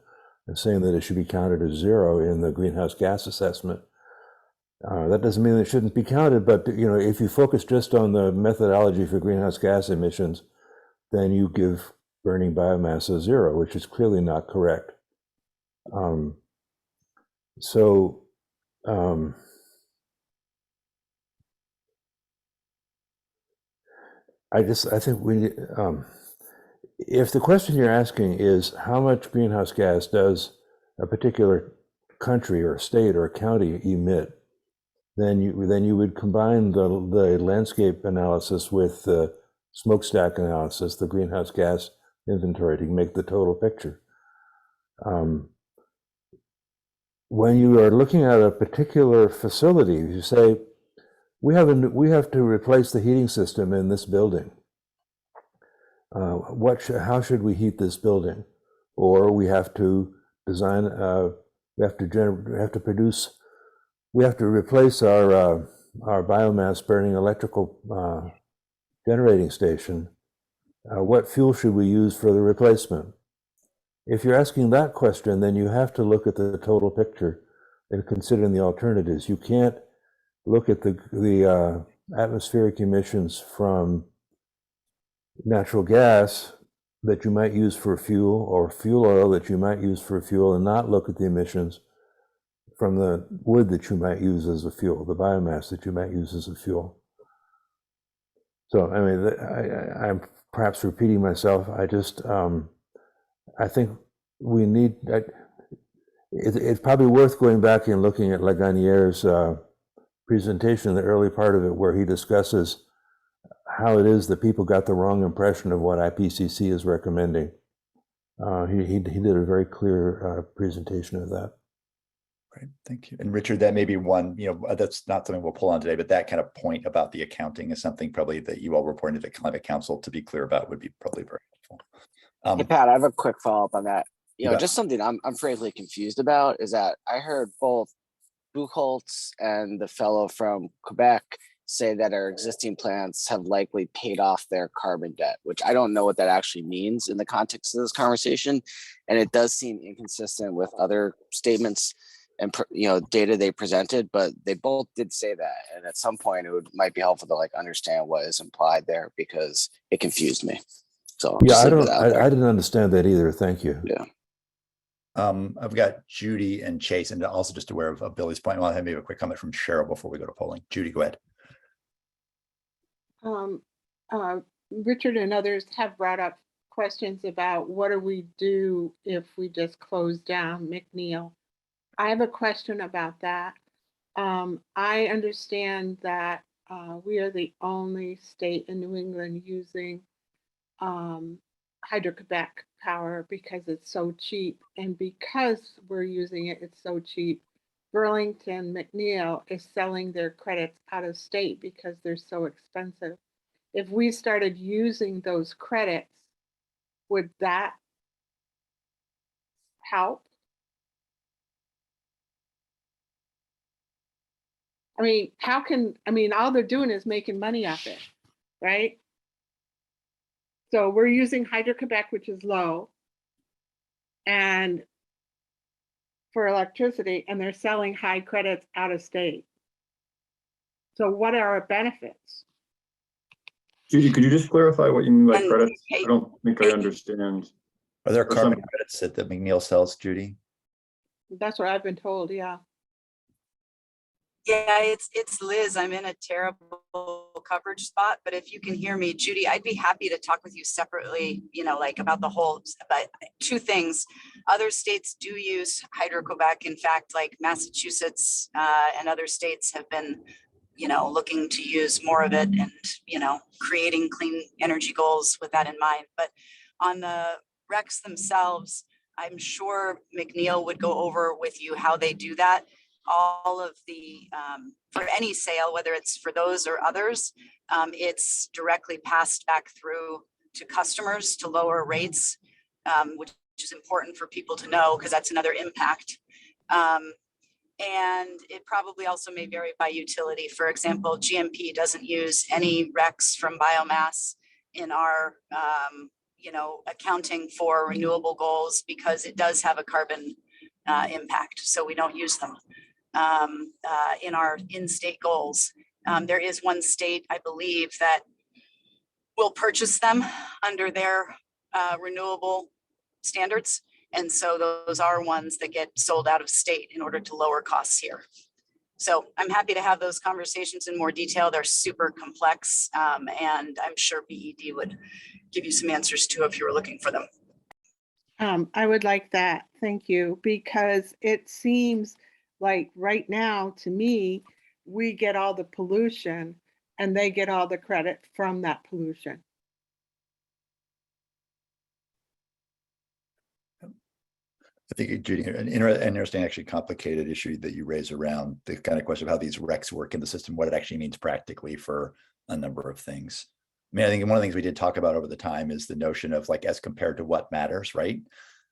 and saying that it should be counted as zero in the greenhouse gas assessment. That doesn't mean it shouldn't be counted, but if you focus just on the methodology for greenhouse gas emissions, then you give burning biomass a zero, which is clearly not correct. I think we if the question you're asking is how much greenhouse gas does a particular country or state or county emit, then you would combine the landscape analysis with the smokestack analysis, the greenhouse gas inventory, to make the total picture. When you are looking at a particular facility, you say, we have to replace the heating system in this building. How should we heat this building? Or we have to design. We have to replace our biomass burning electrical generating station. What fuel should we use for the replacement? If you're asking that question, then you have to look at the total picture and consider the alternatives. You can't look at the atmospheric emissions from natural gas that you might use for fuel, or fuel oil that you might use for fuel, and not look at the emissions from the wood that you might use as a fuel, the biomass that you might use as a fuel. So, I mean, I'm perhaps repeating myself. I think we need, it's probably worth going back and looking at Laganier's presentation, the early part of it, where he discusses how it is that people got the wrong impression of what IPCC is recommending. He did a very clear presentation of that. Great, thank you. And Richard, that may be one, that's not something we'll pull on today, but that kind of point about the accounting is something probably that you all reported to the Climate Council to be clear about would be probably very helpful. Hey, Pat, I have a quick follow-up on that. You bet. Just something I'm frankly confused about is that I heard both Buchholz and the fellow from Quebec say that our existing plants have likely paid off their carbon debt, which I don't know what that actually means in the context of this conversation. And it does seem inconsistent with other statements and data they presented, but they both did say that. And at some point it might be helpful to understand what is implied there, because it confused me. So yeah, I didn't understand that either. Thank you. Yeah. I've got Judy and Chase, and also just aware of Billy's point. I'll have maybe a quick comment from Cheryl before we go to polling. Judy, go ahead. Richard and others have brought up questions about what do we do if we just close down McNeil. I have a question about that. I understand that we are the only state in New England using Hydro-Quebec power because it's so cheap. And because we're using it, it's so cheap, Burlington McNeil is selling their credits out of state because they're so expensive. If we started using those credits, would that help? I mean, all they're doing is making money off it, right? So we're using Hydro-Quebec, which is low, and for electricity, and they're selling high credits out of state. So what are our benefits? Judy, could you just clarify what you mean by credits? I don't think I understand. Are there carbon credits that McNeil sells, Judy? That's what I've been told, yeah. Yeah, it's Liz. I'm in a terrible coverage spot, but if you can hear me, Judy, I'd be happy to talk with you separately, like about the whole, but two things. Other states do use hydro-Quebec. In fact, like Massachusetts and other states have been, looking to use more of it and, creating clean energy goals with that in mind. But on the RECs themselves, I'm sure McNeil would go over with you how they do that. All of the, for any sale, whether it's for those or others, it's directly passed back through to customers to lower rates, which is important for people to know because that's another impact. And it probably also may vary by utility. For example, GMP doesn't use any RECs from biomass in our, accounting for renewable goals because it does have a carbon impact. So we don't use them in our in-state goals. There is one state, I believe, that will purchase them under their renewable standards. And so those are ones that get sold out of state in order to lower costs here. So I'm happy to have those conversations in more detail. They're super complex, and I'm sure BED would give you some answers too if you were looking for them. I would like that. Thank you. Because it seems like right now, to me, we get all the pollution and they get all the credit from that pollution. I think, Judy, an interesting, actually complicated issue that you raise around the kind of question of how these RECs work in the system, what it actually means practically for a number of things. I mean, I think one of the things we did talk about over the time is the notion of like, as compared to what matters, right?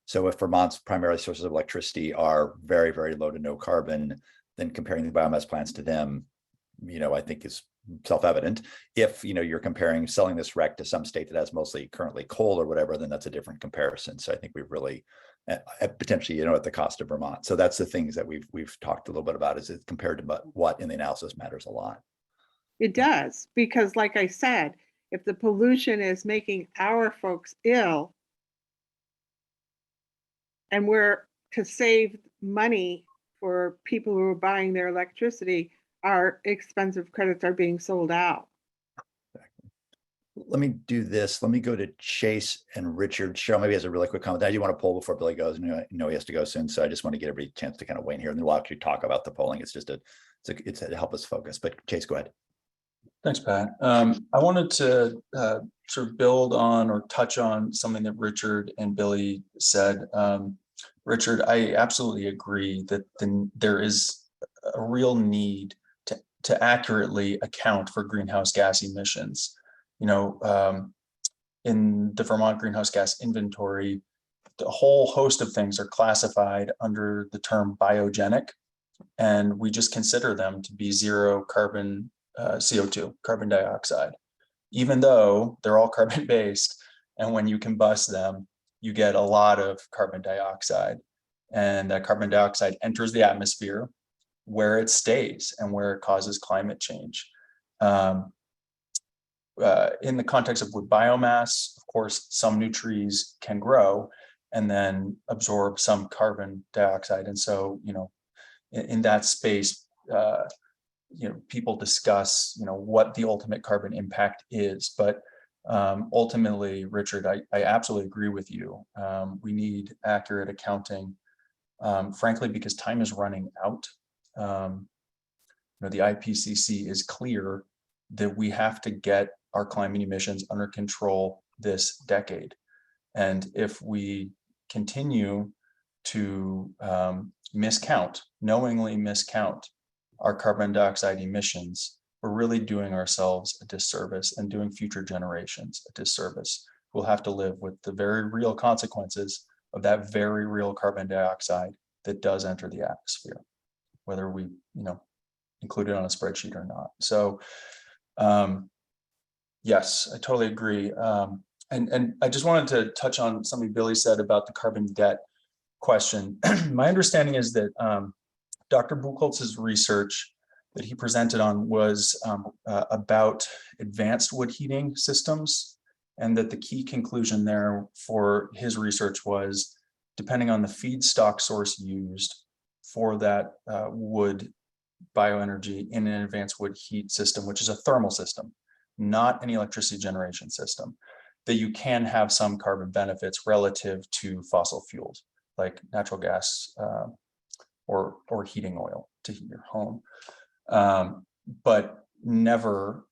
So if Vermont's primary sources of electricity are very, very low to no carbon, then comparing the biomass plants to them, I think is self-evident. If, you're comparing selling this REC to some state that has mostly currently coal or whatever, then that's a different comparison. So I think we've really potentially, at the cost of Vermont. So that's the things that we've talked a little bit about, is it compared to what in the analysis matters a lot. It does, because like I said, if the pollution is making our folks ill and we're to save money for people who are buying their electricity, our expensive credits are being sold out. Let me do this. Let me go to Chase and Richard. Cheryl maybe has a really quick comment. I do want to poll before Billy goes. He has to go soon. So I just want to get everybody a chance to kind of weigh in here, and then we'll actually talk about the polling. It's just it's to help us focus. But Chase, go ahead. Thanks, Pat. I wanted to sort of build on or touch on something that Richard and Billy said. Richard, I absolutely agree that there is a real need to accurately account for greenhouse gas emissions. In the Vermont greenhouse gas inventory, the whole host of things are classified under the term biogenic, and we just consider them to be zero carbon CO2, carbon dioxide, even though they're all carbon based. And when you combust them, you get a lot of carbon dioxide, and that carbon dioxide enters the atmosphere where it stays and where it causes climate change. In the context of wood biomass, of course, some new trees can grow and then absorb some carbon dioxide. And so, in that space, people discuss, what the ultimate carbon impact is. But ultimately, Richard, I absolutely agree with you. We need accurate accounting, frankly, because time is running out. The IPCC is clear that we have to get our climate emissions under control this decade. And if we continue to knowingly miscount our carbon dioxide emissions, we're really doing ourselves a disservice and doing future generations a disservice. We'll have to live with the very real consequences of that very real carbon dioxide that does enter the atmosphere, whether we, include it on a spreadsheet or not. So, yes, I totally agree. And I just wanted to touch on something Billy said about the carbon debt question. My understanding is that Dr. Buchholz's research that he presented on was about advanced wood heating systems, and that the key conclusion there for his research was, depending on the feedstock source used, for that wood bioenergy in an advanced wood heat system, which is a thermal system, not an electricity generation system, that you can have some carbon benefits relative to fossil fuels like natural gas or heating oil to heat your home. But never,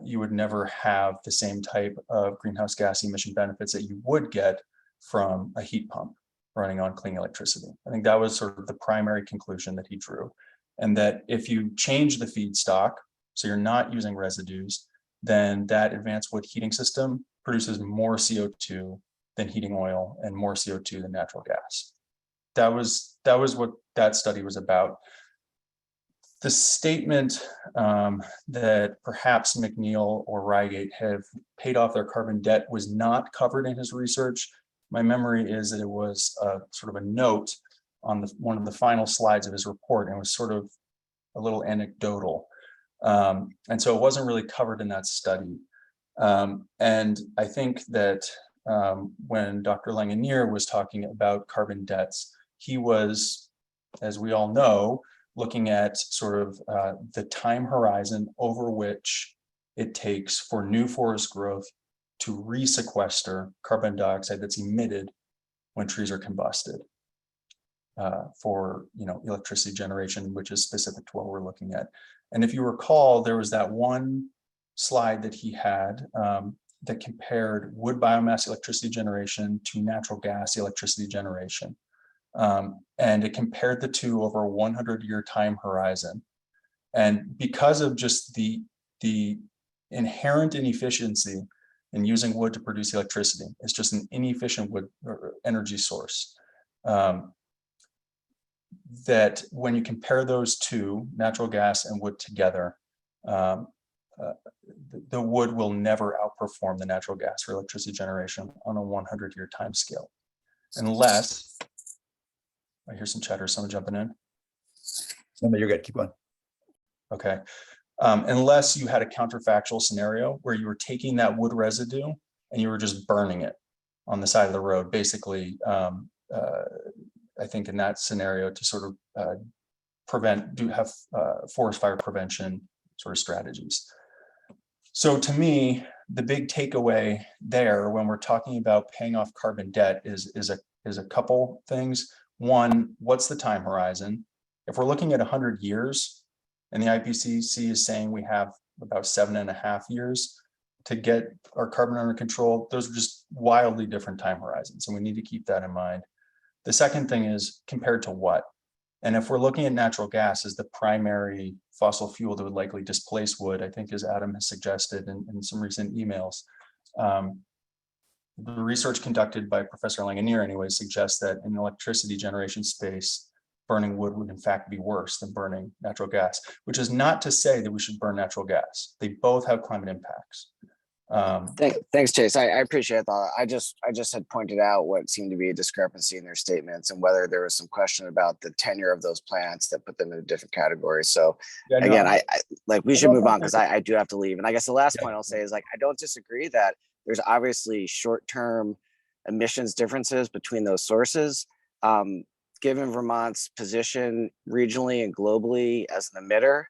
you would never have the same type of greenhouse gas emission benefits that you would get from a heat pump running on clean electricity. I think that was sort of the primary conclusion that he drew. And that if you change the feedstock, so you're not using residues, then that advanced wood heating system produces more CO2 than heating oil and more CO2 than natural gas. That was what that study was about. The statement that perhaps McNeil or Reigate have paid off their carbon debt was not covered in his research. My memory is that it was sort of a note on one of the final slides of his report, and it was sort of a little anecdotal. And so it wasn't really covered in that study. And I think that when Dr. Langenier was talking about carbon debts, he was, as we all know, looking at sort of the time horizon over which it takes for new forest growth to resequester carbon dioxide that's emitted when trees are combusted for electricity generation, which is specific to what we're looking at. And if you recall, there was that one slide that he had that compared wood biomass electricity generation to natural gas electricity generation. And it compared the two over a 100-year time horizon. And because of just the inherent inefficiency in using wood to produce electricity, it's just an inefficient wood energy source. That when you compare those two, natural gas and wood together, the wood will never outperform the natural gas for electricity generation on a 100-year time scale, unless, I hear some chatter, someone jumping in. No, you're good, keep going. Okay, unless you had a counterfactual scenario where you were taking that wood residue and you were just burning it on the side of the road, basically, I think in that scenario to sort of have forest fire prevention sort of strategies. So to me, the big takeaway there when we're talking about paying off carbon debt is a couple things. One, what's the time horizon? If we're looking at 100 years and the IPCC is saying we have about 7.5 years to get our carbon under control, those are just wildly different time horizons. And we need to keep that in mind. The second thing is compared to what? And if we're looking at natural gas as the primary fossil fuel that would likely displace wood, I think as Adam has suggested in some recent emails, the research conducted by Professor Langenier anyway suggests that in the electricity generation space, burning wood would in fact be worse than burning natural gas, which is not to say that we should burn natural gas. They both have climate impacts. Thanks, Chase. I appreciate that. I just had pointed out what seemed to be a discrepancy in their statements and whether there was some question about the tenure of those plants that put them in a different category. So yeah, again, I like we should move on because I do have to leave. And I guess the last point I'll say is like I don't disagree that there's obviously short-term emissions differences between those sources. Given Vermont's position regionally and globally as an emitter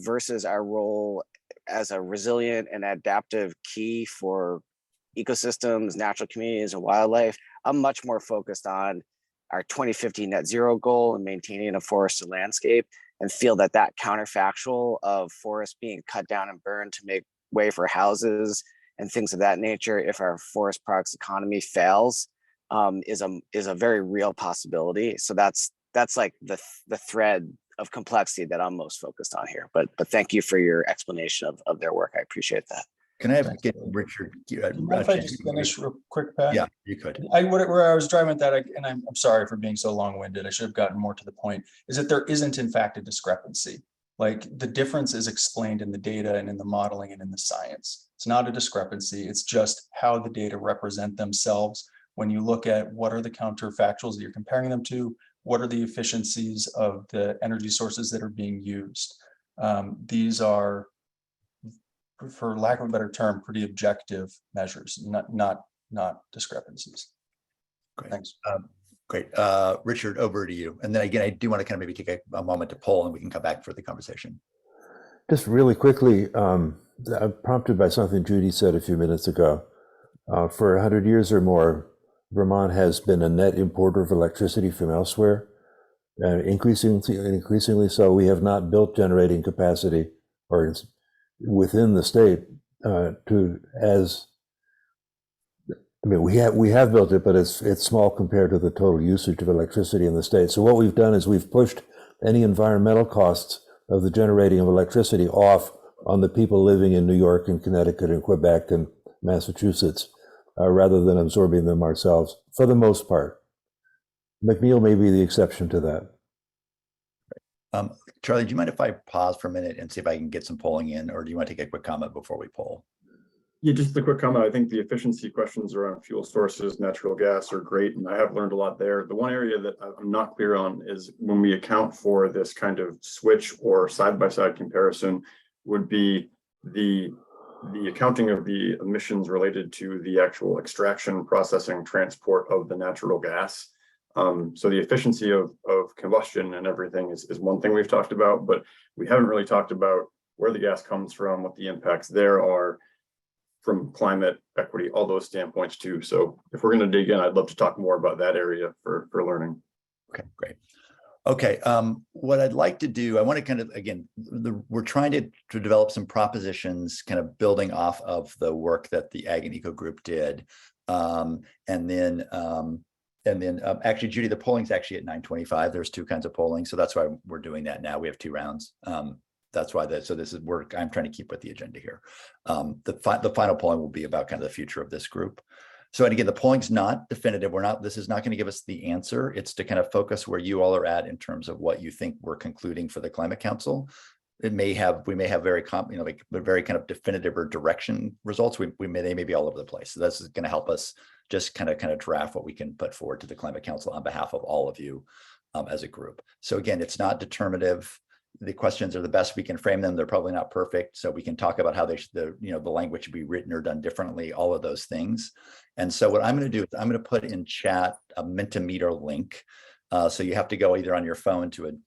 versus our role as a resilient and adaptive key for ecosystems, natural communities, and wildlife, I'm much more focused on our 2050 net zero goal and maintaining a forested landscape, and feel that that counterfactual of forests being cut down and burned to make way for houses and things of that nature, if our forest products economy fails, is a very real possibility. So that's like the thread of complexity that I'm most focused on here. But thank you for your explanation of their work. I appreciate that. Can I have get Richard? If I just finish real quick, Pat? Yeah, you could. Where I was driving at that, and I'm sorry for being so long-winded, I should have gotten more to the point, is that there isn't in fact a discrepancy. Like the difference is explained in the data and in the modeling and in the science. It's not a discrepancy. It's just how the data represent themselves. When you look at what are the counterfactuals that you're comparing them to, what are the efficiencies of the energy sources that are being used? These are, for lack of a better term, pretty objective measures, not discrepancies. Great. Thanks. Great. Richard, over to you. And then again, I do want to kind of maybe take a moment to poll and we can come back for the conversation. Just really quickly, I'm prompted by something Judy said a few minutes ago. For 100 years or more, Vermont has been a net importer of electricity from elsewhere. Increasingly so. We have not built generating capacity or within the state we have built it, but it's small compared to the total usage of electricity in the state. So what we've done is we've pushed any environmental costs of the generating of electricity off on the people living in New York and Connecticut and Quebec and Massachusetts, rather than absorbing them ourselves, for the most part. McNeil may be the exception to that. Charlie, do you mind if I pause for a minute and see if I can get some polling in, or do you want to take a quick comment before we poll? Yeah, just a quick comment. I think the efficiency questions around fuel sources, natural gas are great, and I have learned a lot there. The one area that I'm not clear on is when we account for this kind of switch or side-by-side comparison would be the accounting of the emissions related to the actual extraction, processing, transport of the natural gas. So the efficiency of combustion and everything is one thing we've talked about, but we haven't really talked about where the gas comes from, what the impacts there are from climate, equity, all those standpoints too. So if we're going to dig in, I'd love to talk more about that area for learning. Okay, great. Okay, what I'd like to do, I want to kind of, again, we're trying to develop some propositions kind of building off of the work that the Ag and Eco Group did. And then actually, Judy, the polling's actually at 9:25. There's two kinds of polling. So that's why we're doing that now. We have two rounds. That's why so this is work. I'm trying to keep with the agenda here. The final polling will be about kind of the future of this group. So, and again, the polling's not definitive. this is not going to give us the answer. It's to kind of focus where you all are at in terms of what you think we're concluding for the Climate Council. We may have very very kind of definitive or direction results. They may be all over the place. So this is going to help us just kind of draft what we can put forward to the Climate Council on behalf of all of you as a group. So again, it's not determinative. The questions are the best we can frame them. They're probably not perfect. So we can talk about how the language should be written or done differently, all of those things. And so what I'm going to do is I'm going to put in chat a Mentimeter link. So you have to go either on your phone to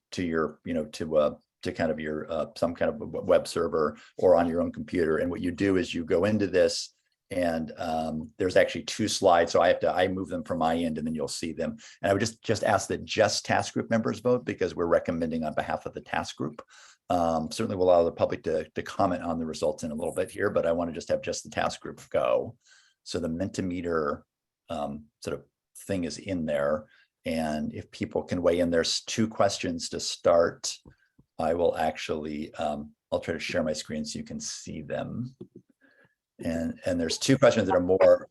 kind of your some kind of web server or on your own computer. And what you do is you go into this, and there's actually two slides. So I move them from my end and then you'll see them. And I would just ask that just task group members vote, because we're recommending on behalf of the task group. Certainly we'll allow the public to comment on the results in a little bit here, but I want to just have just the task group go. So the Mentimeter sort of thing is in there. And if people can weigh in, there's two questions to start. I will actually, I'll try to share my screen so you can see them. And there's two questions that are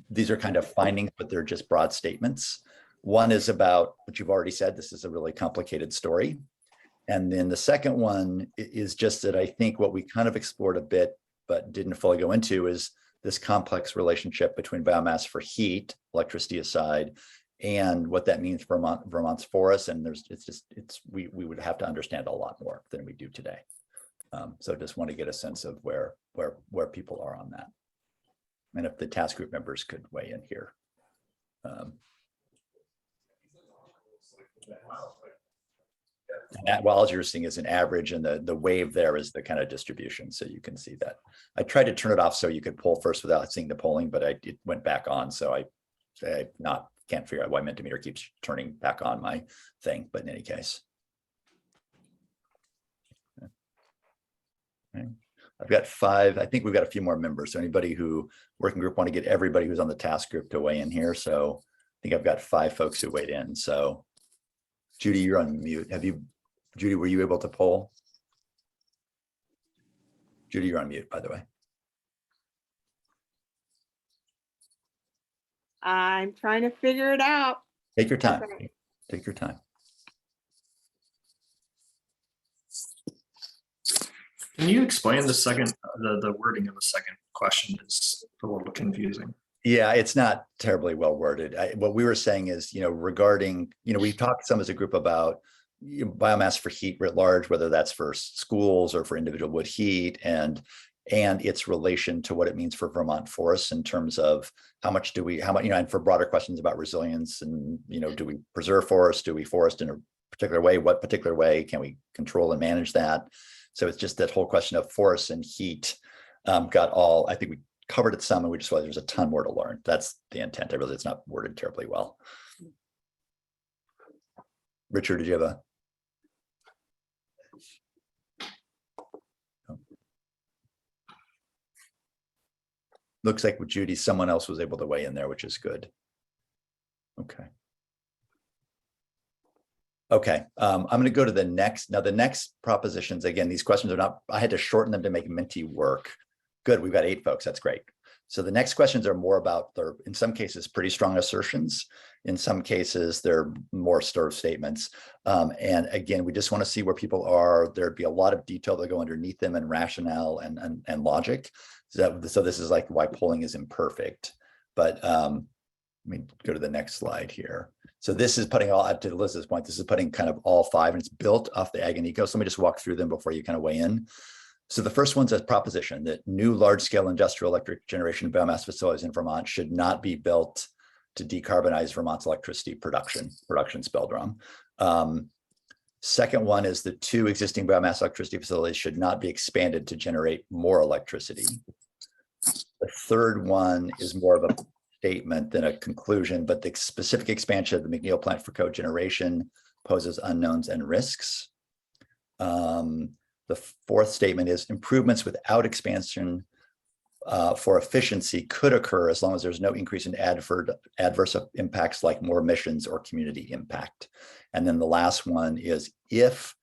these are kind of findings, but they're just broad statements. One is about what you've already said. This is a really complicated story. And then the second one is just that I think what we kind of explored a bit, but didn't fully go into, is this complex relationship between biomass for heat, electricity aside, and what that means for Vermont's forests. And we would have to understand a lot more than we do today. So just want to get a sense of where people are on that. And if the task group members could weigh in here. And that, well, all you're seeing is an average, and the wave there is the kind of distribution. So you can see that. I tried to turn it off so you could poll first without seeing the polling, but it went back on. So I can't figure out why Mentimeter keeps turning back on my thing, but in any case. Okay. I've got 5. I think we've got a few more members. So anybody working group want to get everybody who's on the task group to weigh in here. So I think I've got 5 folks who weighed in. So Judy, you're on mute. Judy, were you able to poll? Judy, you're on mute, by the way. I'm trying to figure it out. Take your time. Okay. Take your time. Can you explain the wording of the second question? Is a little confusing. Yeah, it's not terribly well worded. What we were saying is, regarding, we've talked some as a group about biomass for heat writ large, whether that's for schools or for individual wood heat. And and its relation to what it means for Vermont forests in terms of how much, and for broader questions about resilience and, do we preserve forests? Do we forest in a particular way? What particular way? Can we control and manage that? So it's just that whole question of forests and heat I think we covered it some, and we just realized there's a ton more to learn. That's the intent. I realize it's not worded terribly well. Richard, did you have a? Looks like with Judy, someone else was able to weigh in there, which is good. Okay. Okay, I'm going to go to the next. Now, the next propositions, again, these questions are not, I had to shorten them to make Minty work. Good, we've got 8 folks, that's great. So the next questions are more about, they're in some cases pretty strong assertions. In some cases, they're more sort of statements. And again, we just want to see where people are. There'd be a lot of detail that go underneath them and rationale and logic. So this is like why polling is imperfect. But let me go to the next slide here. So this is putting all, to Liz's point, this is putting kind of all 5, and it's built off the Ag and Eco. So let me just walk through them before you kind of weigh in. So the first one's a proposition that new large-scale industrial electric generation biomass facilities in Vermont should not be built to decarbonize Vermont's electricity production spelled wrong. Second one is the 2 existing biomass electricity facilities should not be expanded to generate more electricity. The third one is more of a statement than a conclusion, but the specific expansion of the McNeil plant for cogeneration poses unknowns and risks. The fourth statement is improvements without expansion for efficiency could occur as long as there's no increase in adverse impacts like more emissions or community impact. And then the last one is if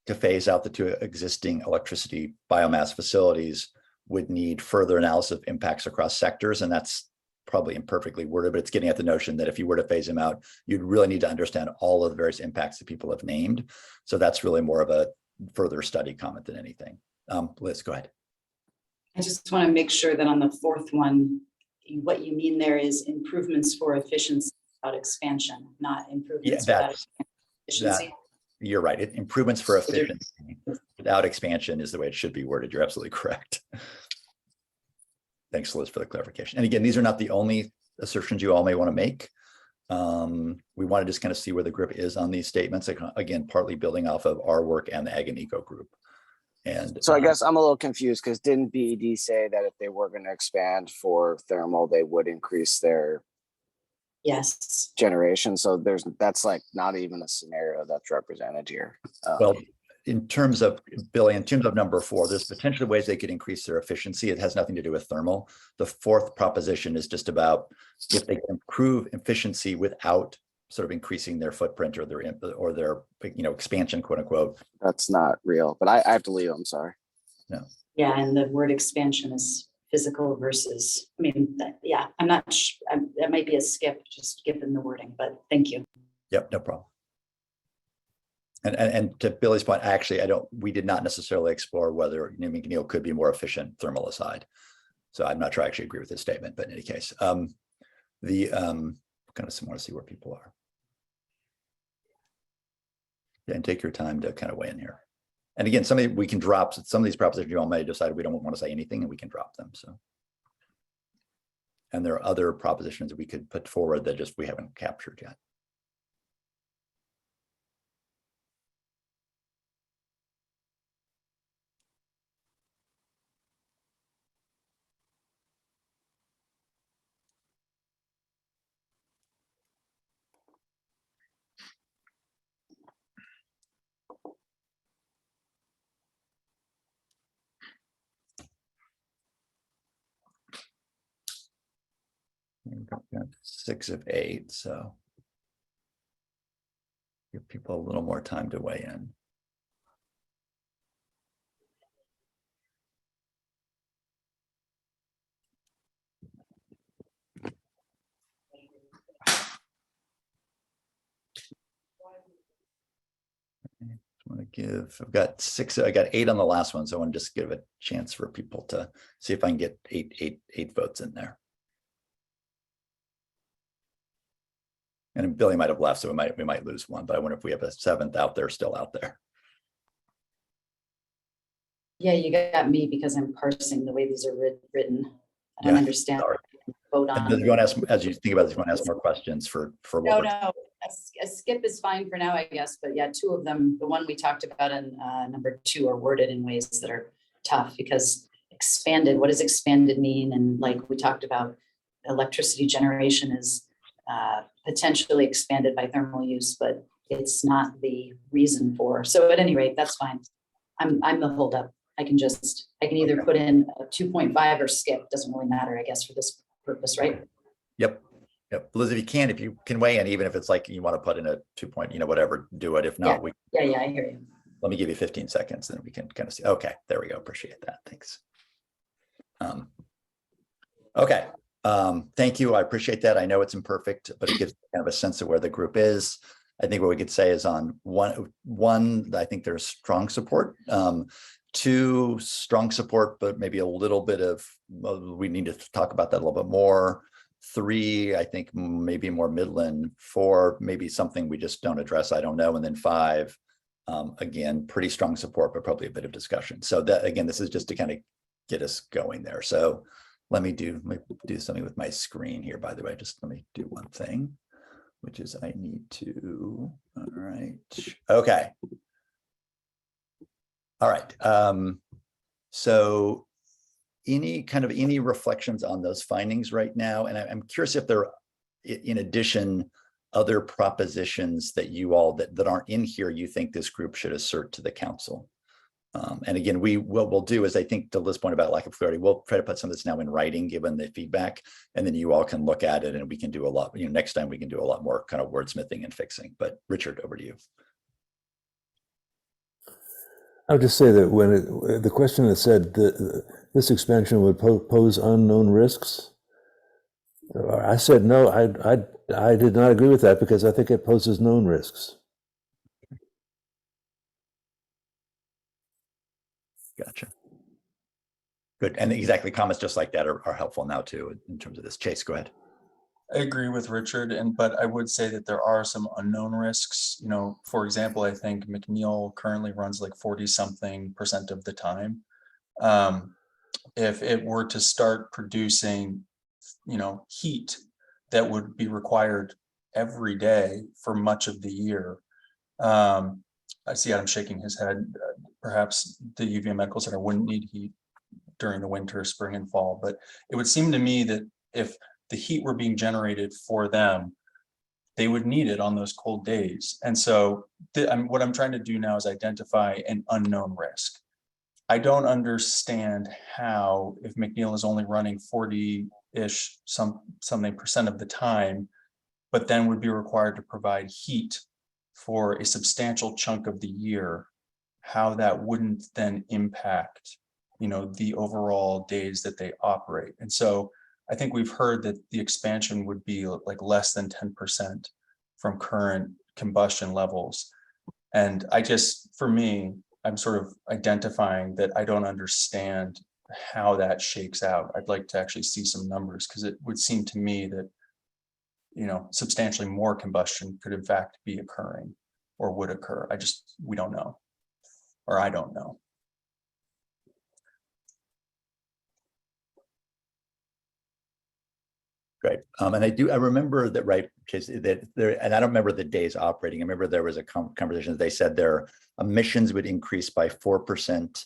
to phase out the 2 existing electricity biomass facilities would need further analysis of impacts across sectors. And that's probably imperfectly worded, but it's getting at the notion that if you were to phase them out, you'd really need to understand all of the various impacts that people have named. So that's really more of a further study comment than anything. Liz, go ahead. I just want to make sure that on the 4th one, what you mean there is improvements for efficiency without expansion, not improvements without efficiency. You're right. Improvements for efficiency without expansion is the way it should be worded. You're absolutely correct. Thanks, Liz, for the clarification. And again, these are not the only assertions you all may want to make. We want to just kind of see where the group is on these statements. Again, partly building off of our work and the Ag and Eco group. And so I guess I'm a little confused because didn't BED say that if they were going to expand for thermal, they would increase their generation? So that's like not even a scenario that's represented here. Well, in terms of Billy, in terms of number 4, there's potentially ways they could increase their efficiency. It has nothing to do with thermal. The 4th proposition is just about if they can improve efficiency without sort of increasing their footprint or their expansion, quote unquote. That's not real, but I have to leave. I'm sorry. No. Yeah, and the word expansion is physical versus. I mean, I'm not. That might be a skip, just given the wording. But thank you. Yep, no problem. And to Billy's point, actually, we did not necessarily explore whether McNeil could be more efficient thermal aside. So I'm not sure I actually agree with this statement, but in any case, kind of want to see where people are. Yeah, and take your time to kind of weigh in here. And again, we can drop some of these propositions you all may decide we don't want to say anything and we can drop them. So, and there are other propositions that we could put forward that we haven't captured yet. Got 6 of 8, so give people a little more time to weigh in. I've got 6, I got 8 on the last one, so I want to just give a chance for people to see if I can get eight votes in there. And Billy might have left, so we might lose one, but I wonder if we have a 7th out there still out there. Yeah, you got me because I'm parsing the way these are written. I don't Yeah, understand. sorry. Vote And on. then you want to ask, as you think about this, you want to ask more questions for what No, we're. no, a skip is fine for now, I guess, but yeah, two of them, the one we talked about in number 2 are worded in ways that are tough because expanded, what does expanded mean? And like we talked about, electricity generation is potentially expanded by thermal use, but it's not the reason for. So at any rate, that's fine. I'm the holdup. I can either put in a 2.5 or skip, doesn't really matter, I guess, for this purpose, right? Yep. Yep. Liz, if you can weigh in, even if it's like you want to put in a 2 point, whatever, do it. If not, Yeah, I hear you. let me give you 15 seconds, then we can kind of see. Okay, there we go. Appreciate that. Thanks. Okay. Thank you. I appreciate that. I know it's imperfect, but it gives kind of a sense of where the group is. I think what we could say is on one, I think there's strong support. 2, strong support, but maybe a little bit of, we need to talk about that a little bit more. 3, I think maybe more Midland. 4, maybe something we just don't address, I don't know. And then 5, again, pretty strong support, but probably a bit of discussion. So that, again, this is just to kind of get us going there. So let me do something with my screen here, by the way. Just let me do one thing, which is I need to, all right. Okay. All right. So any reflections on those findings right now? And I'm curious if there are, in addition, other propositions that you all that aren't in here you think this group should assert to the council. And again, what we'll do is, I think to Liz's point about lack of clarity, we'll try to put some of this now in writing, given the feedback, and then you all can look at it and we can do a lot, next time we can do a lot more kind of wordsmithing and fixing. But Richard, over to you. I'll just say that when the question that said this expansion would pose unknown risks, I said no. I did not agree with that because I think it poses known risks. Gotcha. Good. And exactly, comments just like that are helpful now too in terms of this. Chase, go ahead. I agree with Richard, but I would say that there are some unknown risks. For example, I think McNeil currently runs like 40-something% of the time. If it were to start producing, heat that would be required every day for much of the year. I see Adam shaking his head. Perhaps the UVM Medical Center wouldn't need heat during the winter, spring, and fall, but it would seem to me that if the heat were being generated for them, they would need it on those cold days. And so what I'm trying to do now is identify an unknown risk. I don't understand how, if McNeil is only running 40-ish something% of the time, but then would be required to provide heat for a substantial chunk of the year, how that wouldn't then impact, the overall days that they operate. And so I think we've heard that the expansion would be like less than 10% from current combustion levels. And for me, I'm sort of identifying that I don't understand how that shakes out. I'd like to actually see some numbers, because it would seem to me that, substantially more combustion could in fact be occurring or would occur. We don't know, or I don't know. Great. And I remember that, right, that there, and I don't remember the days operating. I remember there was a conversation. They said their emissions would increase by 4%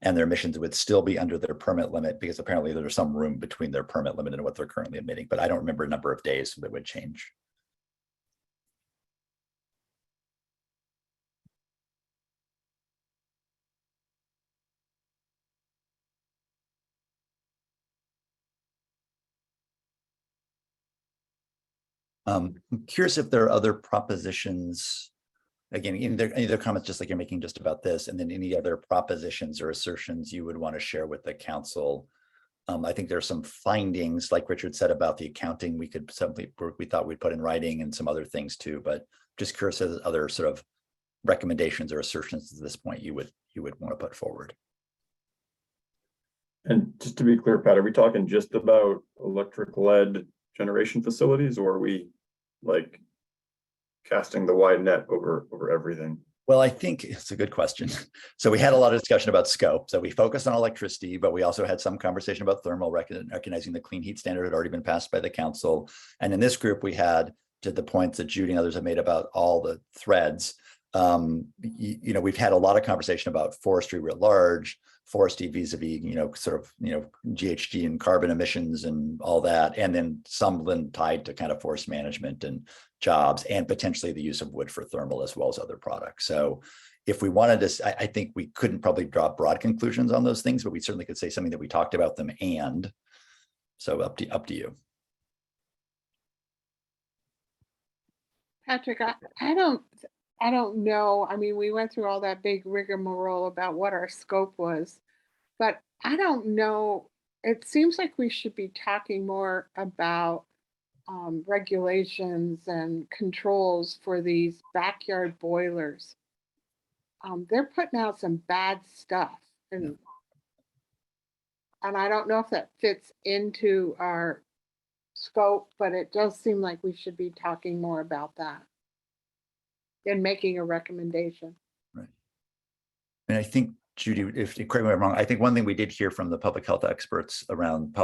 and their emissions would still be under their permit limit, because apparently there's some room between their permit limit and what they're currently emitting, but I don't remember a number of days that would change. I'm curious if there are other propositions, again, any other comments just like you're making just about this, and then any other propositions or assertions you would want to share with the council. I think there's some findings, like Richard said, about the accounting we thought we'd put in writing, and some other things too, but just curious as other sort of recommendations or assertions at this point you would want to put forward. And just to be clear, Pat, are we talking just about electric led generation facilities, or are we like casting the wide net over everything? Well, I think it's a good question. So we had a lot of discussion about scope. So we focused on electricity, but we also had some conversation about thermal, recognizing the clean heat standard had already been passed by the council. And in this group, we had to the points that Judy and others have made about all the threads. We've had a lot of conversation about forestry writ large, forestry vis-a-vis, GHG and carbon emissions and all that. And then some of them tied to kind of forest management and jobs and potentially the use of wood for thermal as well as other products. So if we wanted to, I think we couldn't probably draw broad conclusions on those things, but we certainly could say something that we talked about them. And so up to you. Patrick, I don't know. I mean, we went through all that big rigmarole about what our scope was, but I don't know. It seems like we should be talking more about regulations and controls for these backyard boilers. They're putting out some bad stuff, and I don't know if that fits into our scope, but it does seem like we should be talking more about that and making a recommendation. Right. And I think, Judy, if you correct me if I'm wrong, I think one thing we did hear from the public health experts around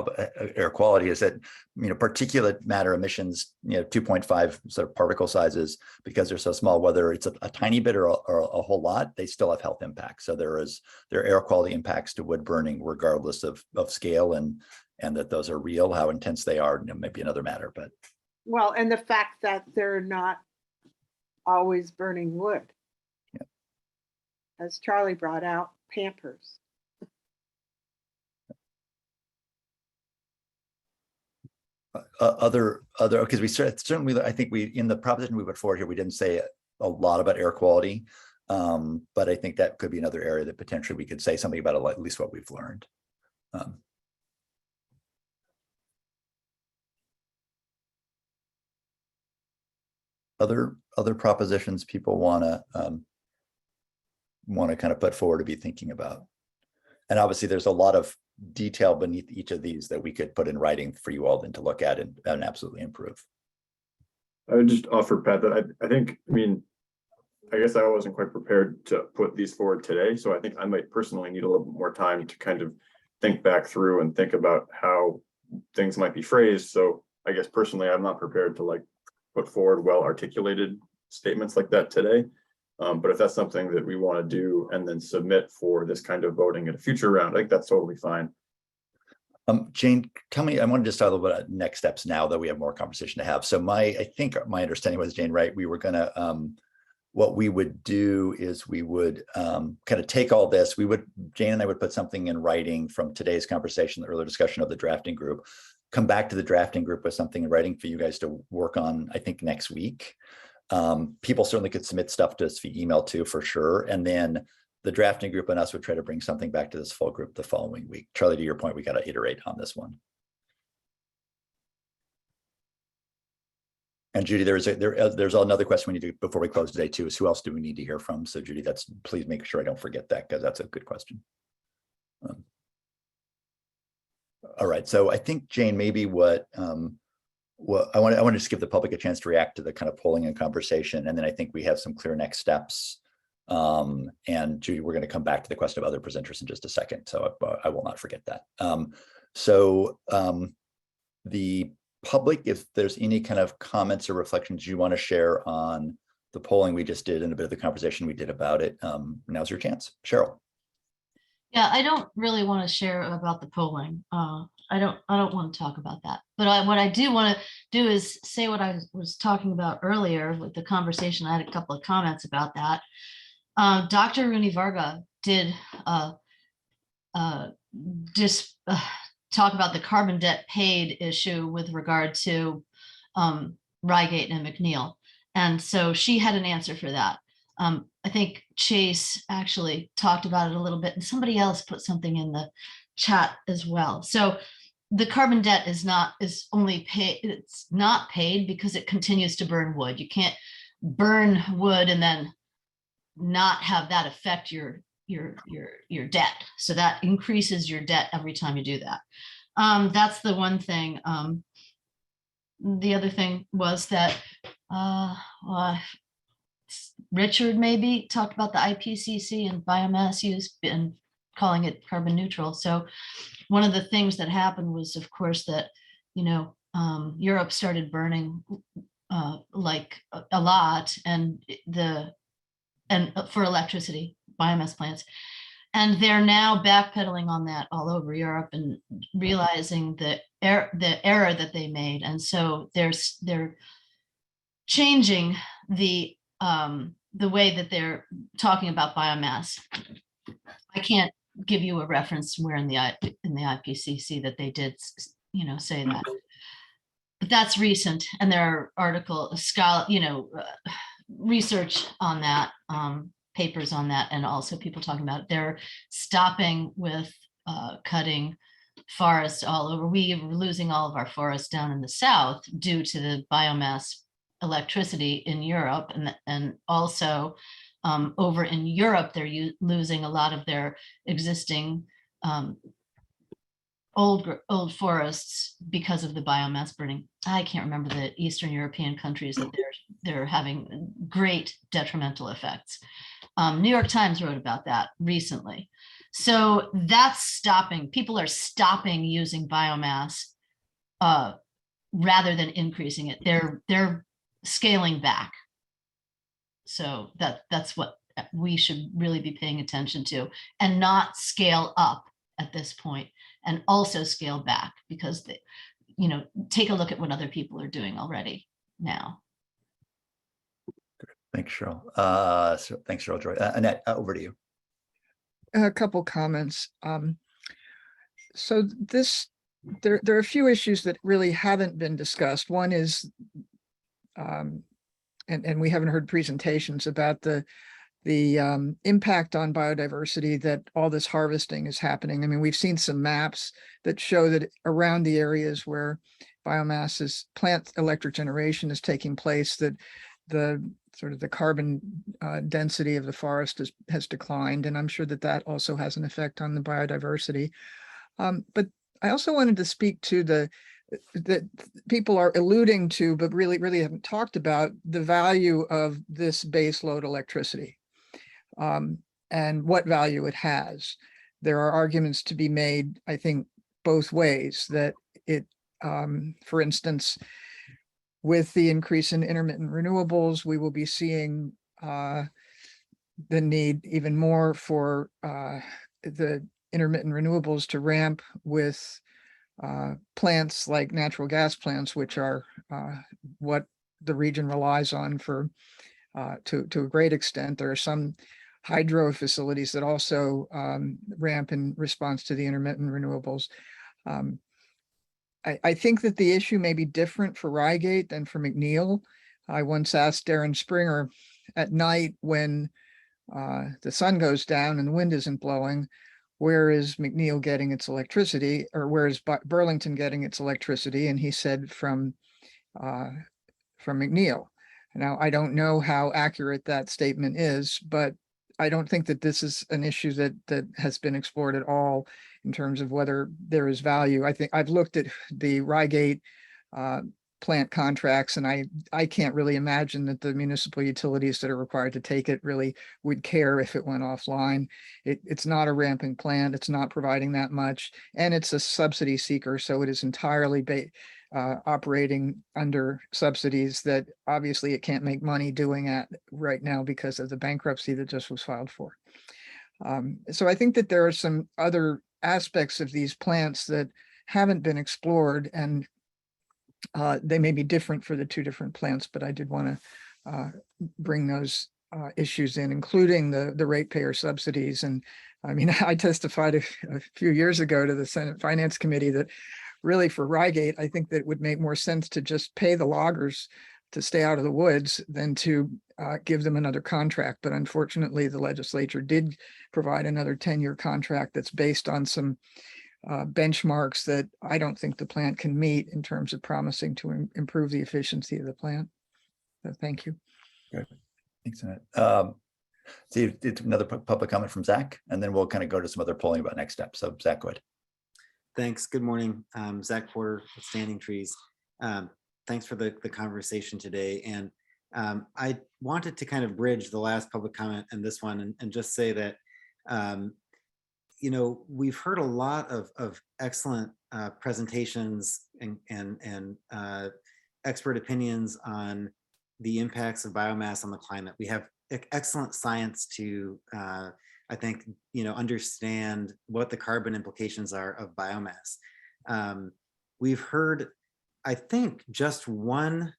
air quality is that, particulate matter emissions, 2.5 sort of particle sizes, because they're so small, whether it's a tiny bit or a whole lot, they still have health impacts. So there are air quality impacts to wood burning, regardless of scale, and that those are real. How intense they are, maybe another matter, but. Well, and the fact that they're not always burning wood. Yeah. As Charlie brought out, Pampers. Because we certainly, I think in the proposition we put forward here, we didn't say a lot about air quality, but I think that could be another area that potentially we could say something about, at least what we've learned. Other propositions people want to kind of put forward to be thinking about. And obviously there's a lot of detail beneath each of these that we could put in writing for you all then to look at and absolutely improve. I would just offer, Pat, that I guess I wasn't quite prepared to put these forward today. So I think I might personally need a little bit more time to kind of think back through and think about how things might be phrased. So I guess personally, I'm not prepared to put forward well-articulated statements like that today. But if that's something that we want to do and then submit for this kind of voting in a future round, I think that's totally fine. Jane, tell me, I want to just talk a little bit about next steps now that we have more conversation to have. So I think my understanding was, Jane, right, we were going to, what we would do is we would kind of take all this, Jane and I would put something in writing from today's conversation, the earlier discussion of the drafting group, come back to the drafting group with something in writing for you guys to work on, I think next week. People certainly could submit stuff to us via email too, for sure. And then the drafting group and us would try to bring something back to this full group the following week. Charlie, to your point, we got to iterate on this one. And Judy, there's another question we need to, before we close today too, is who else do we need to hear from? So Judy, please make sure I don't forget that, because that's a good question. All right, so I think, Jane, maybe what I want to just give the public a chance to react to the kind of polling and conversation, and then I think we have some clear next steps. And Judy, we're going to come back to the question of other presenters in just a second, so I will not forget that. The public, if there's any kind of comments or reflections you want to share on the polling we just did and a bit of the conversation we did about it, now's your chance. Cheryl. Yeah, I don't really want to share about the polling. I don't want to talk about that. But what I do want to do is say what I was talking about earlier with the conversation. I had a couple of comments about that. Dr. Rooney Varga did just talk about the carbon debt paid issue with regard to Rygate and McNeil. And so she had an answer for that. I think Chase actually talked about it a little bit, and somebody else put something in the chat as well. So the carbon debt is only paid, it's not paid because it continues to burn wood. You can't burn wood and then not have that affect your debt. So that increases your debt every time you do that. That's the one thing. The other thing was that Richard maybe talked about the IPCC and biomass use and calling it carbon neutral. So one of the things that happened was, of course, that, Europe started burning like a lot, and for electricity, biomass plants. And they're now backpedaling on that all over Europe and realizing the error that they made. And so they're changing the way that they're talking about biomass. I can't give you a reference where in the IPCC that they did, say that. But that's recent, and there are research on that, papers on that, and also people talking about it. They're stopping with cutting forests all over. We were losing all of our forests down in the south due to the biomass electricity in Europe, and also over in Europe, they're losing a lot of their existing old forests because of the biomass burning. I can't remember the Eastern European countries that they're having great detrimental effects. New York Times wrote about that recently. So that's stopping. People are stopping using biomass rather than increasing it. They're scaling back. So that's what we should really be paying attention to, and not scale up at this point, and also scale back, because take a look at what other people are doing already now. Thanks, Cheryl. Thanks, Cheryl. Joy. Annette, over to you. A couple comments. So there are a few issues that really haven't been discussed. One is, and we haven't heard presentations about the impact on biodiversity that all this harvesting is happening. I mean, we've seen some maps that show that around the areas where plant electric generation is taking place, that the carbon density of the forest has declined. And I'm sure that also has an effect on the biodiversity. But I also wanted to speak to that people are alluding to, but really haven't talked about, the value of this base load electricity. And what value it has. There are arguments to be made, I think, both ways, that it, for instance, with the increase in intermittent renewables, we will be seeing the need even more for the intermittent renewables to ramp with plants like natural gas plants, which are what the region relies on to a great extent. There are some hydro facilities that also ramp in response to the intermittent renewables. I think that the issue may be different for Rygate than for McNeil. I once asked Darren Springer at night, when the sun goes down and the wind isn't blowing, where is McNeil getting its electricity, or where is Burlington getting its electricity? And he said from McNeil. Now, I don't know how accurate that statement is, but I don't think that this is an issue that has been explored at all in terms of whether there is value. I think I've looked at the Rygate plant contracts, and I can't really imagine that the municipal utilities that are required to take it really would care if it went offline. It's not a ramping plant. It's not providing that much, and it's a subsidy seeker. So it is entirely operating under subsidies that obviously it can't make money doing at right now because of the bankruptcy that just was filed for. So I think that there are some other aspects of these plants that haven't been explored, and they may be different for the two different plants, but I did want to bring those issues in, including the ratepayer subsidies. And I mean, I testified a few years ago to the Senate Finance Committee that really for Rygate, I think that it would make more sense to just pay the loggers to stay out of the woods than to give them another contract. But unfortunately, the legislature did provide another 10-year contract that's based on some benchmarks that I don't think the plant can meet in terms of promising to improve the efficiency of the plant. So thank you. Good. Thanks, Annette. So another public comment from Zach, and then we'll kind of go to some other polling about next steps. So Zach, go ahead. Thanks. Good morning. Zach Porter with Standing Trees. Thanks for the conversation today. And I wanted to kind of bridge the last public comment and this one and just say that, you know, we've heard a lot of excellent presentations and expert opinions on the impacts of biomass on the climate. We have excellent science to, I think, you know, understand what the carbon implications are of biomass. We've heard, I think, just one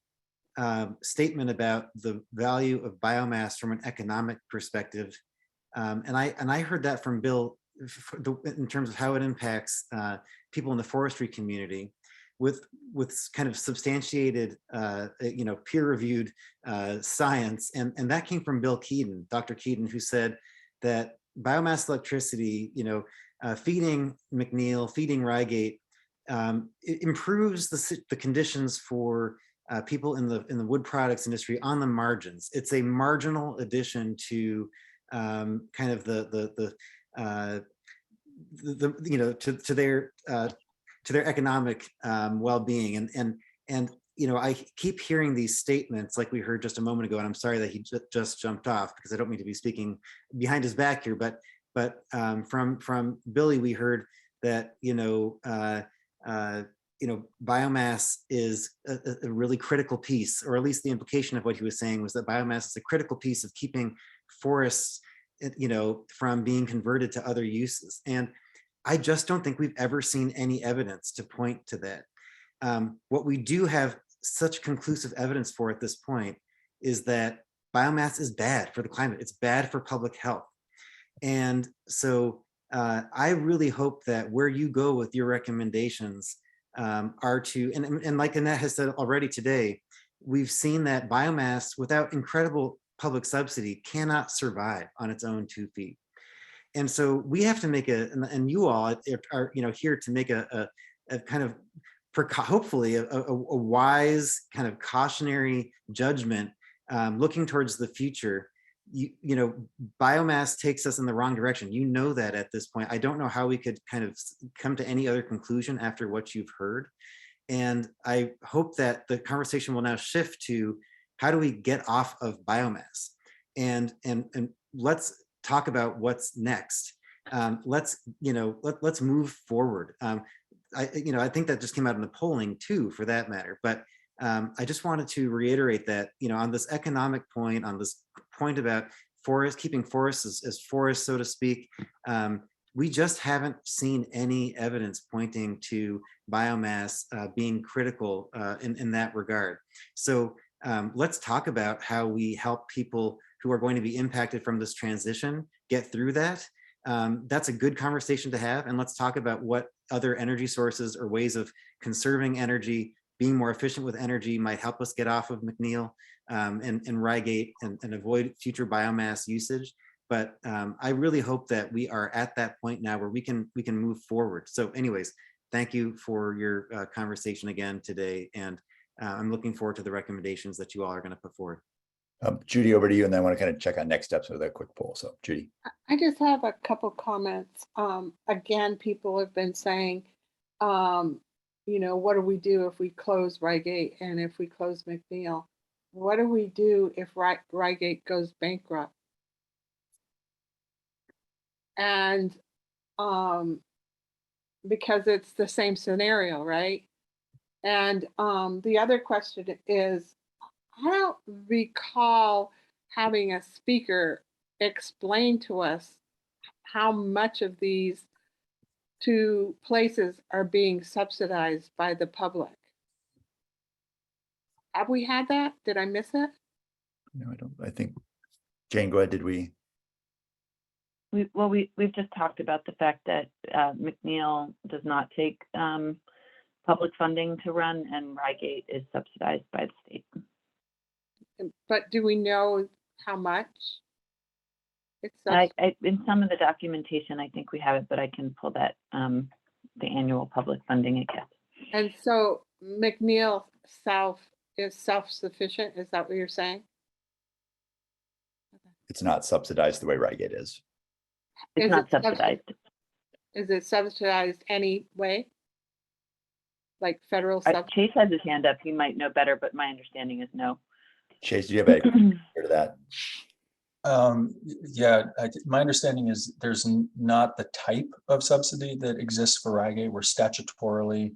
statement about the value of biomass from an economic perspective, and I heard that from Bill in terms of how it impacts people in the forestry community, with kind of substantiated, you know, peer-reviewed science, and that came from Bill Keaton, Dr. Keaton, who said that biomass electricity, you know, feeding McNeil, feeding Rygate, it improves the conditions for people in the wood products industry on the margins. It's a marginal addition to kind of the you know, to their economic well-being, and you know, I keep hearing these statements like we heard just a moment ago, and I'm sorry that he just jumped off because I don't mean to be speaking behind his back here, but from Billy we heard that, you know, biomass is a really critical piece, or at least the implication of what he was saying was that biomass is a critical piece of keeping forests, you know, from being converted to other uses. And I just don't think we've ever seen any evidence to point to that. What we do have such conclusive evidence for at this point is that biomass is bad for the climate. It's bad for public health. And so I really hope that where you go with your recommendations are to, and like Annette has said already today, we've seen that biomass without incredible public subsidy cannot survive on its own 2 feet. And so we have to make and you all are, you know, here to make a kind of, hopefully a wise kind of cautionary judgment, looking towards the future. You know, biomass takes us in the wrong direction. You know that at this point. I don't know how we could kind of come to any other conclusion after what you've heard. And I hope that the conversation will now shift to how do we get off of biomass, and let's talk about what's next. Let's, you know, let's move forward. I think that just came out in the polling too, for that matter. But I just wanted to reiterate that, you know, on this economic point, on this point about keeping forests as forests, so to speak, we just haven't seen any evidence pointing to biomass being critical in that regard. So let's talk about how we help people who are going to be impacted from this transition get through that. That's a good conversation to have. And let's talk about what other energy sources or ways of conserving energy, being more efficient with energy might help us get off of McNeil and Rygate and avoid future biomass usage. But I really hope that we are at that point now where we can move forward. So anyways, thank you for your conversation again today. And I'm looking forward to the recommendations that you all are going to put forward. Judy, over to you, and then I want to kind of check on next steps with a quick poll. So Judy. I just have a couple comments. Again, people have been saying, you know, what do we do if we close Rygate and if we close McNeil? What do we do if Rygate goes bankrupt? And because it's the same scenario, right? And the other question is, I don't recall having a speaker explain to us how much of these two places are being subsidized by the public. Have we had that? Did I miss it? No, I don't. I think, Jane, go ahead. Did we? We've just talked about the fact that McNeil does not take public funding to run, and Rygate is subsidized by the state. But do we know how much? In some of the documentation, I think we have it, but I can pull that, the annual public funding again. And so McNeil South is self-sufficient, is that what you're saying? It's not subsidized the way Rygate is. It's not subsidized. Is it subsidized anyway? Like federal subsidy? Chase has his hand up. He might know better, but my understanding is no. Chase, do you have a to that? Yeah, my understanding is there's not the type of subsidy that exists for Rygate, where statutorily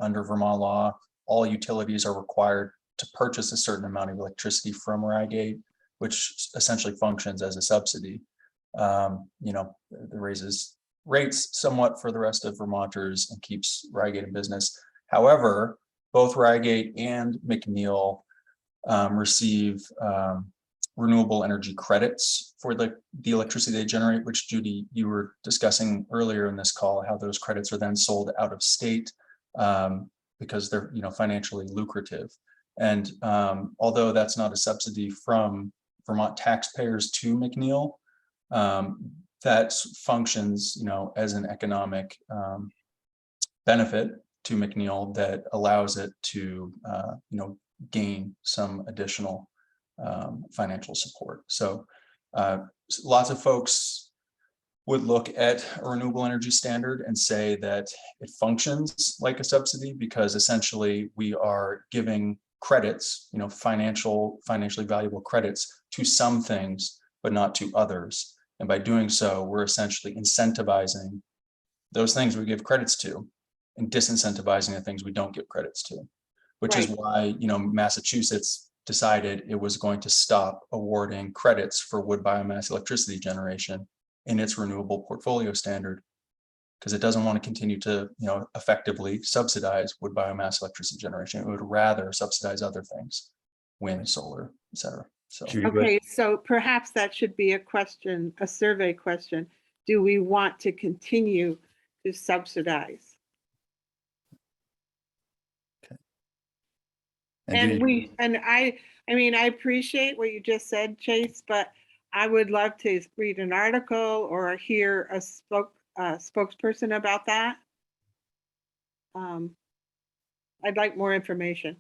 under Vermont law, all utilities are required to purchase a certain amount of electricity from Rygate, which essentially functions as a subsidy. You know, it raises rates somewhat for the rest of Vermonters and keeps Rygate in business. However, both Rygate and McNeil receive renewable energy credits for the electricity they generate, which Judy, you were discussing earlier in this call, how those credits are then sold out of state because they're, you know, financially lucrative. And although that's not a subsidy from Vermont taxpayers to McNeil, that functions, you know, as an economic benefit to McNeil that allows it to, you know, gain some additional financial support. So lots of folks would look at a renewable energy standard and say that it functions like a subsidy because essentially we are giving credits, you know, financially valuable credits to some things, but not to others. And by doing so, we're essentially incentivizing those things we give credits to and disincentivizing the things we don't give credits to, which is why, you know, Massachusetts decided it was going to stop awarding credits for wood biomass electricity generation in its renewable portfolio standard, because it doesn't want to continue to, you know, effectively subsidize wood biomass electricity generation. It would rather subsidize other things, wind, solar, et cetera. So, Okay, so perhaps that should be a question, a survey question. Do we want to continue to subsidize? And I mean, I appreciate what you just said, Chase, but I would love to read an article or hear a spokesperson about that. I'd like more information.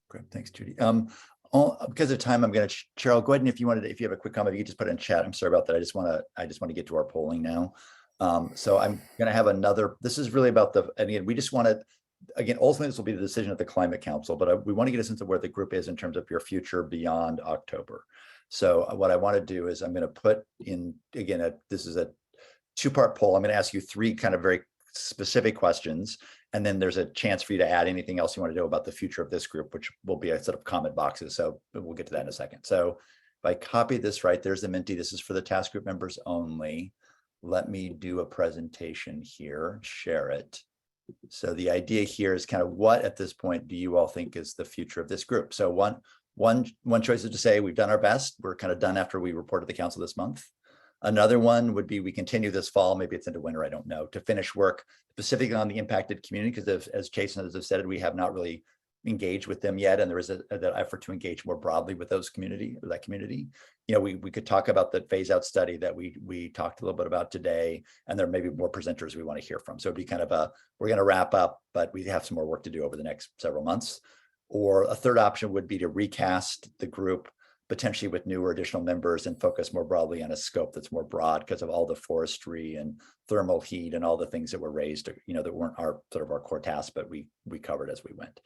Great, thanks, Judy. Because of time, I'm going to, Cheryl, go ahead, and if you have a quick comment, you can just put it in chat. I'm sorry about that. I just want to get to our polling now. So I'm going to have another. This is really about and again, we just want to. Again, ultimately, this will be the decision of the Climate Council, but we want to get a sense of where the group is in terms of your future beyond October. So what I want to do is I'm going to put in, again, this is a two-part poll. I'm going to ask you three kind of very specific questions, and then there's a chance for you to add anything else you want to know about the future of this group, which will be a sort of comment boxes. So we'll get to that in a second. So if I copy this right, there's the Minty. This is for the task group members only. Let me do a presentation here, share it. So the idea here is kind of what at this point do you all think is the future of this group? So one choice is to say we've done our best. We're kind of done after we reported the council this month. Another one would be we continue this fall, maybe it's into winter, I don't know, to finish work specifically on the impacted community, because as Chase and others have said, we have not really engaged with them yet, and there is an effort to engage more broadly with that community. You know, we could talk about the phase out study that we talked a little bit about today, and there may be more presenters we want to hear from. So it'd be kind of we're going to wrap up, but we have some more work to do over the next several months. Or a third option would be to recast the group, potentially with newer additional members, and focus more broadly on a scope that's more broad because of all the forestry and thermal heat and all the things that were raised, you know, that weren't our core task, but we covered as we went.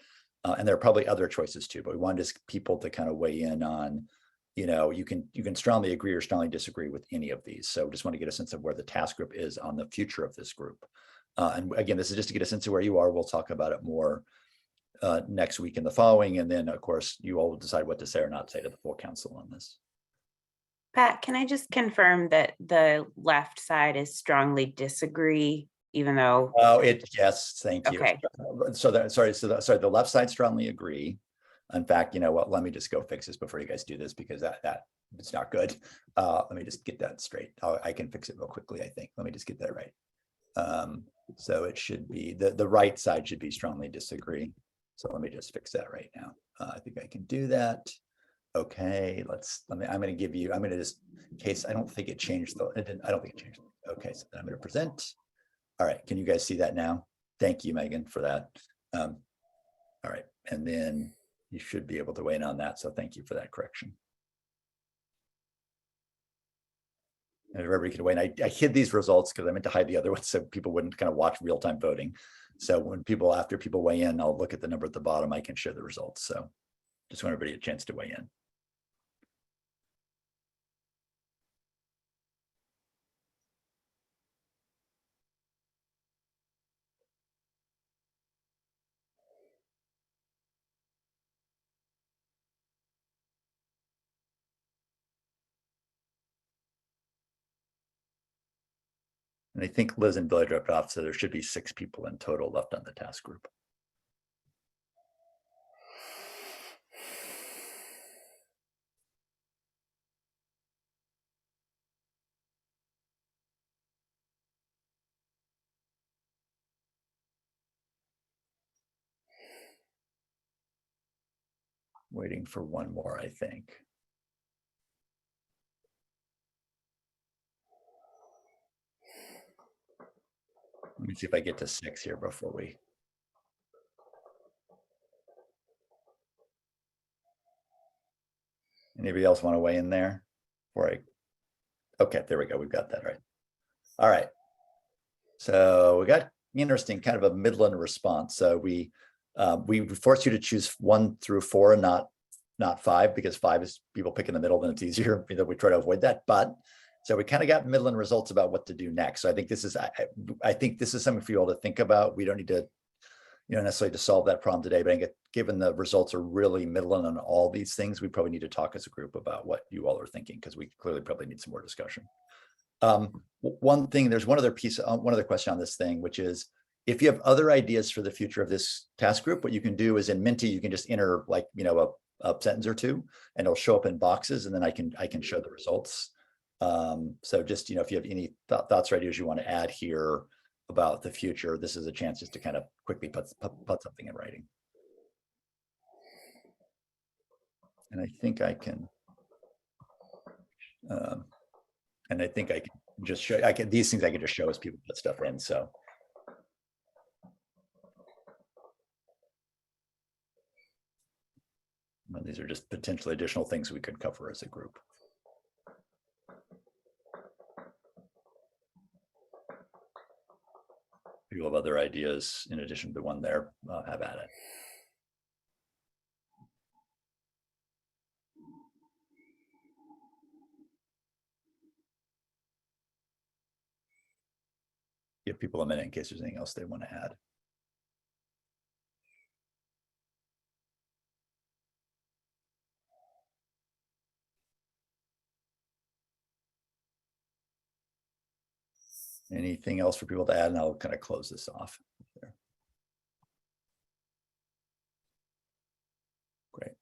And there are probably other choices too, but we wanted people to kind of weigh in on, you know, you can strongly agree or strongly disagree with any of these. So just want to get a sense of where the task group is on the future of this group. And again, this is just to get a sense of where you are. We'll talk about it more next week and the following. And then of course, you all will decide what to say or not say to the full council on this. Pat, can I just confirm that the left side is strongly disagree, even though? Oh, yes, thank you. Okay. So the left side strongly agree. In fact, you know what, let me just go fix this before you guys do this, because that it's not good. Let me just get that straight. I can fix it real quickly, I think. Let me just get that right. So it should be, the right side should be strongly disagree. So let me just fix that right now. I think I can do that. Okay, I'm going to give you, I'm going to just, in case I don't think it changed though. I don't think it changed. Okay, so then I'm going to present. All right, can you guys see that now? Thank you, Megan, for that. All right, and then you should be able to weigh in on that. So thank you for that correction. And everybody could weigh in. I hid these results because I meant to hide the other ones so people wouldn't kind of watch real-time voting. So when after people weigh in, I'll look at the number at the bottom. I can share the results. So just want everybody a chance to weigh in. And I think Liz and Billy dropped off, so there should be 6 people in total left on the task group. Waiting for one more, I think. Let me see if I get to 6 here before we. Anybody else want to weigh in there? Okay, there we go. We've got that right. All right. So we got interesting kind of a Midland response. So we force you to choose 1 through 4 and not 5, because 5 is people pick in the middle, then it's easier. We try to avoid that. But so we kind of got Midland results about what to do next. So I think this is something for you all to think about. We don't need to, necessarily to solve that problem today, but I think given the results are really Midland on all these things, we probably need to talk as a group about what you all are thinking, because we clearly probably need some more discussion. One thing, there's one other question on this thing, which is if you have other ideas for the future of this task group, what you can do is in Minty, you can just enter like, a sentence or 2, and it'll show up in boxes, and then I can show the results. So just, if you have any thoughts or ideas you want to add here about the future, this is a chance just to kind of quickly put something in writing. And I think I can, just show, these things I can just show as people put stuff in, so. Well, these are just potentially additional things we could cover as a group. If you have other ideas in addition to the one there, have at it. Give people a minute in case there's anything else they want to add. Anything else for people to add? And I'll kind of close this off there. Great.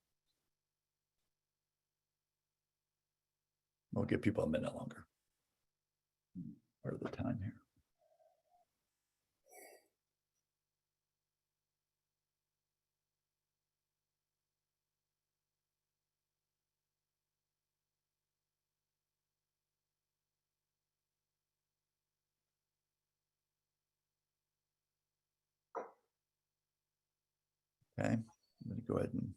We'll give people a minute longer. Part of the time here. Okay, I'm going to go ahead and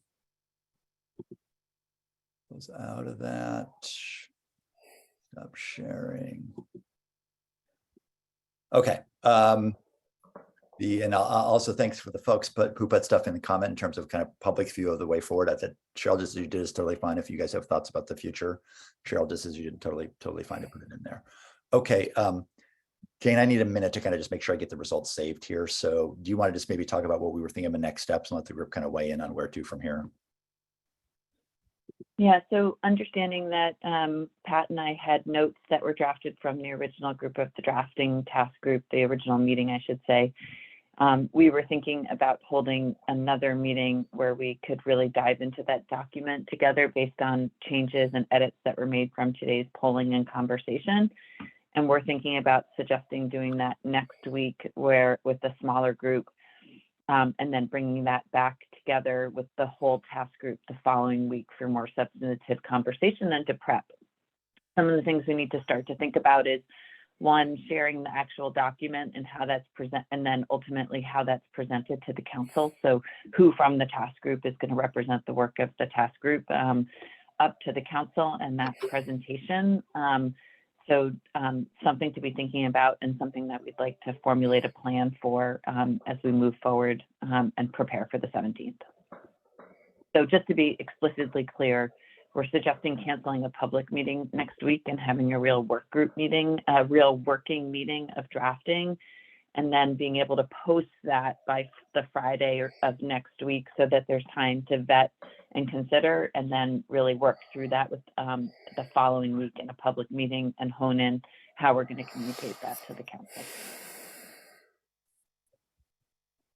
close out of that. Stop sharing. Okay. And also thanks for the folks who put stuff in the comment in terms of kind of public view of the way forward. I said Cheryl, just as you did is totally fine. If you guys have thoughts about the future, Cheryl, just as you did, totally fine to put it in there. Okay. Jane, I need a minute to kind of just make sure I get the results saved here. So do you want to just maybe talk about what we were thinking of the next steps and let the group kind of weigh in on where to from here? Yeah, so understanding that Pat and I had notes that were drafted from the original group of the drafting task group, the original meeting, I should say. We were thinking about holding another meeting where we could really dive into that document together based on changes and edits that were made from today's polling and conversation. And we're thinking about suggesting doing that next week with a smaller group, and then bringing that back together with the whole task group the following week for more substantive conversation and to prep. Some of the things we need to start to think about is, one, sharing the actual document and how that's and then ultimately how that's presented to the council. So who from the task group is going to represent the work of the task group up to the council and that presentation. So something to be thinking about and something that we'd like to formulate a plan for as we move forward and prepare for the 17th. So just to be explicitly clear, we're suggesting canceling a public meeting next week and having a real work group meeting, a real working meeting of drafting, and then being able to post that by the Friday of next week so that there's time to vet and consider, and then really work through that with the following week in a public meeting and hone in how we're going to communicate that to the council.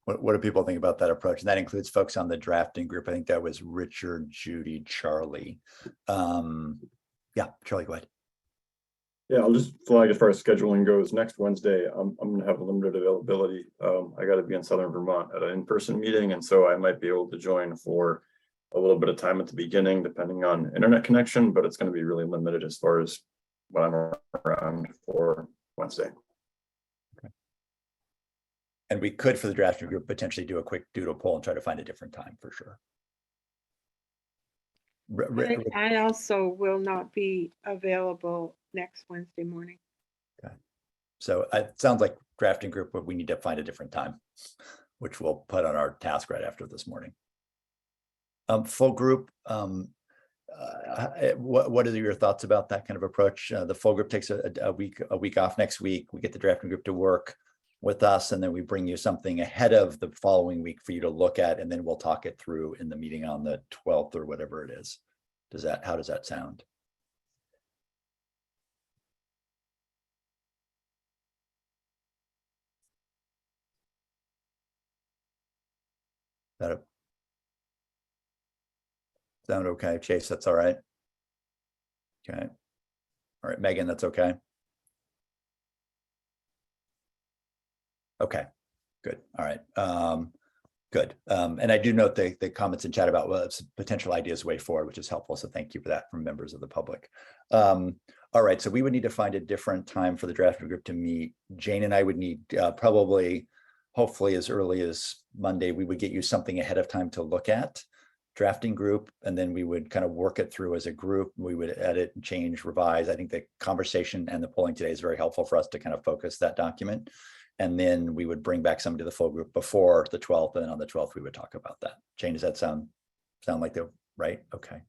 What do people think about that approach? And that includes folks on the drafting group. I think that was Richard, Judy, Charlie. Yeah, Charlie, go ahead. Yeah, I'll just flag as far as scheduling goes. Next Wednesday, I'm going to have limited availability. I got to be in Southern Vermont at an in-person meeting, and so I might be able to join for a little bit of time at the beginning, depending on internet connection, but it's going to be really limited as far as what I'm around for Wednesday. Okay. And we could, for the drafting group, potentially do a quick doodle poll and try to find a different time for sure. I also will not be available next Wednesday morning. Okay. So it sounds like drafting group, but we need to find a different time, which we'll put on our task right after this morning. Full group, what are your thoughts about that kind of approach? The full group takes a week off next week. We get the drafting group to work with us, and then we bring you something ahead of the following week for you to look at, and then we'll talk it through in the meeting on the 12th or whatever it is. How does that sound? That sound okay? Chase, that's all right? Okay. All right, Megan, that's okay? Okay, good. All right. Good. And I do note the comments in chat about potential ideas way forward, which is helpful. So thank you for that from members of the public. All right, so we would need to find a different time for the drafting group to meet. Jane and I would need probably, hopefully as early as Monday, we would get you something ahead of time to look at, drafting group, and then we would kind of work it through as a group. We would edit, change, revise. I think the conversation and the polling today is very helpful for us to kind of focus that document. And then we would bring back somebody to the full group before the 12th, and then on the 12th, we would talk about that. Jane, does that sound like the right? Okay.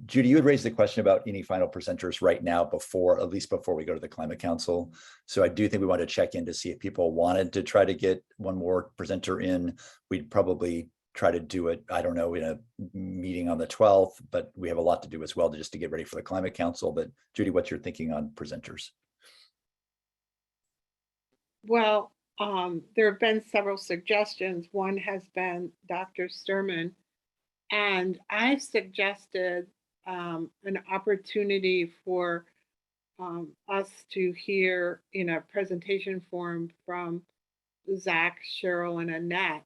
Judy, you had raised the question about any final presenters right now at least before we go to the Climate Council. So I do think we want to check in to see if people wanted to try to get one more presenter in. We'd probably try to do it, I don't know, in a meeting on the 12th, but we have a lot to do as well just to get ready for the Climate Council. But Judy, what's your thinking on presenters? Well, there have been several suggestions. One has been Dr. Sturman, and I suggested an opportunity for us to hear in a presentation form from Zach, Cheryl, and Annette.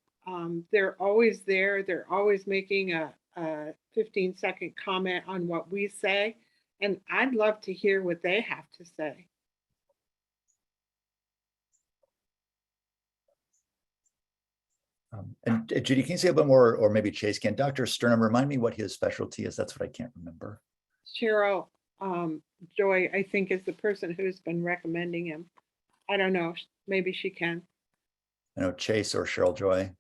They're always there. They're always making a 15-second comment on what we say, and I'd love to hear what they have to say. And Judy, can you say a bit more, or maybe Chase can? Dr. Sternum, remind me what his specialty is. That's what I can't remember. Cheryl Joy, I think, is the person who's been recommending him. I don't know. Maybe she can. I know Chase or Cheryl Joy.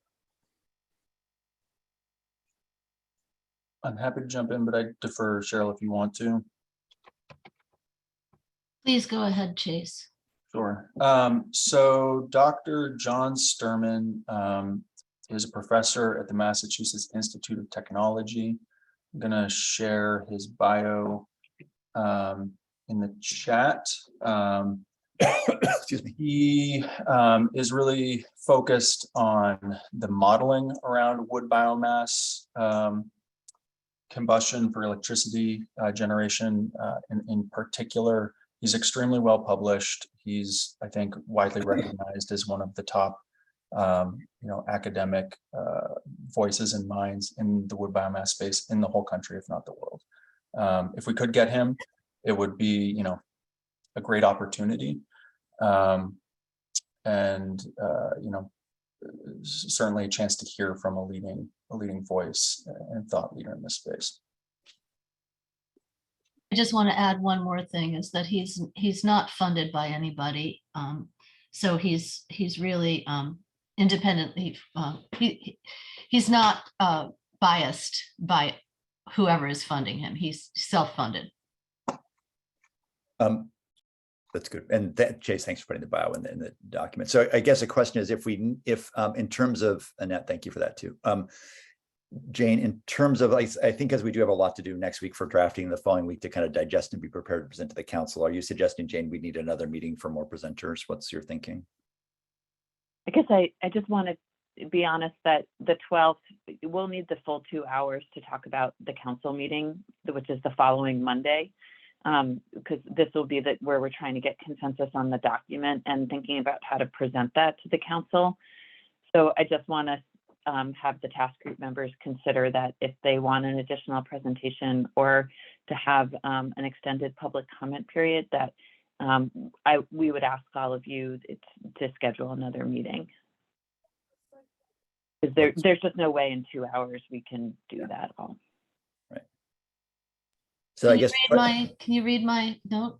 I'm happy to jump in, but I defer Cheryl if you want to. Please go ahead, Chase. Sure. So Dr. John Sturman is a professor at the Massachusetts Institute of Technology. I'm gonna share his bio in the chat. Excuse me. He is really focused on the modeling around wood biomass combustion for electricity generation in particular. He's extremely well published. He's, I think, widely recognized as one of the top academic voices and minds in the wood biomass space in the whole country, if not the world. If we could get him, it would be, a great opportunity. Certainly a chance to hear from a leading voice and thought leader in this space. I just want to add one more thing, is that he's not funded by anybody. So he's really independently, he's not biased by whoever is funding him. He's self-funded. That's good. And Chase, thanks for putting the bio in the document. So I guess the question is, if in terms of, Annette, thank you for that too. Jane, in terms of, I think as we do have a lot to do next week for drafting the following week to kind of digest and be prepared to present to the council, are you suggesting, Jane, we need another meeting for more presenters? What's your thinking? I guess I just want to be honest that the 12th, we'll need the full 2 hours to talk about the council meeting, which is the following Monday, because this will be where we're trying to get consensus on the document and thinking about how to present that to the council. So I just want to have the task group members consider that if they want an additional presentation or to have an extended public comment period, that we would ask all of you to schedule another meeting. Because there's just no way in 2 hours we can do that all. Right. So I guess. Can you read my note?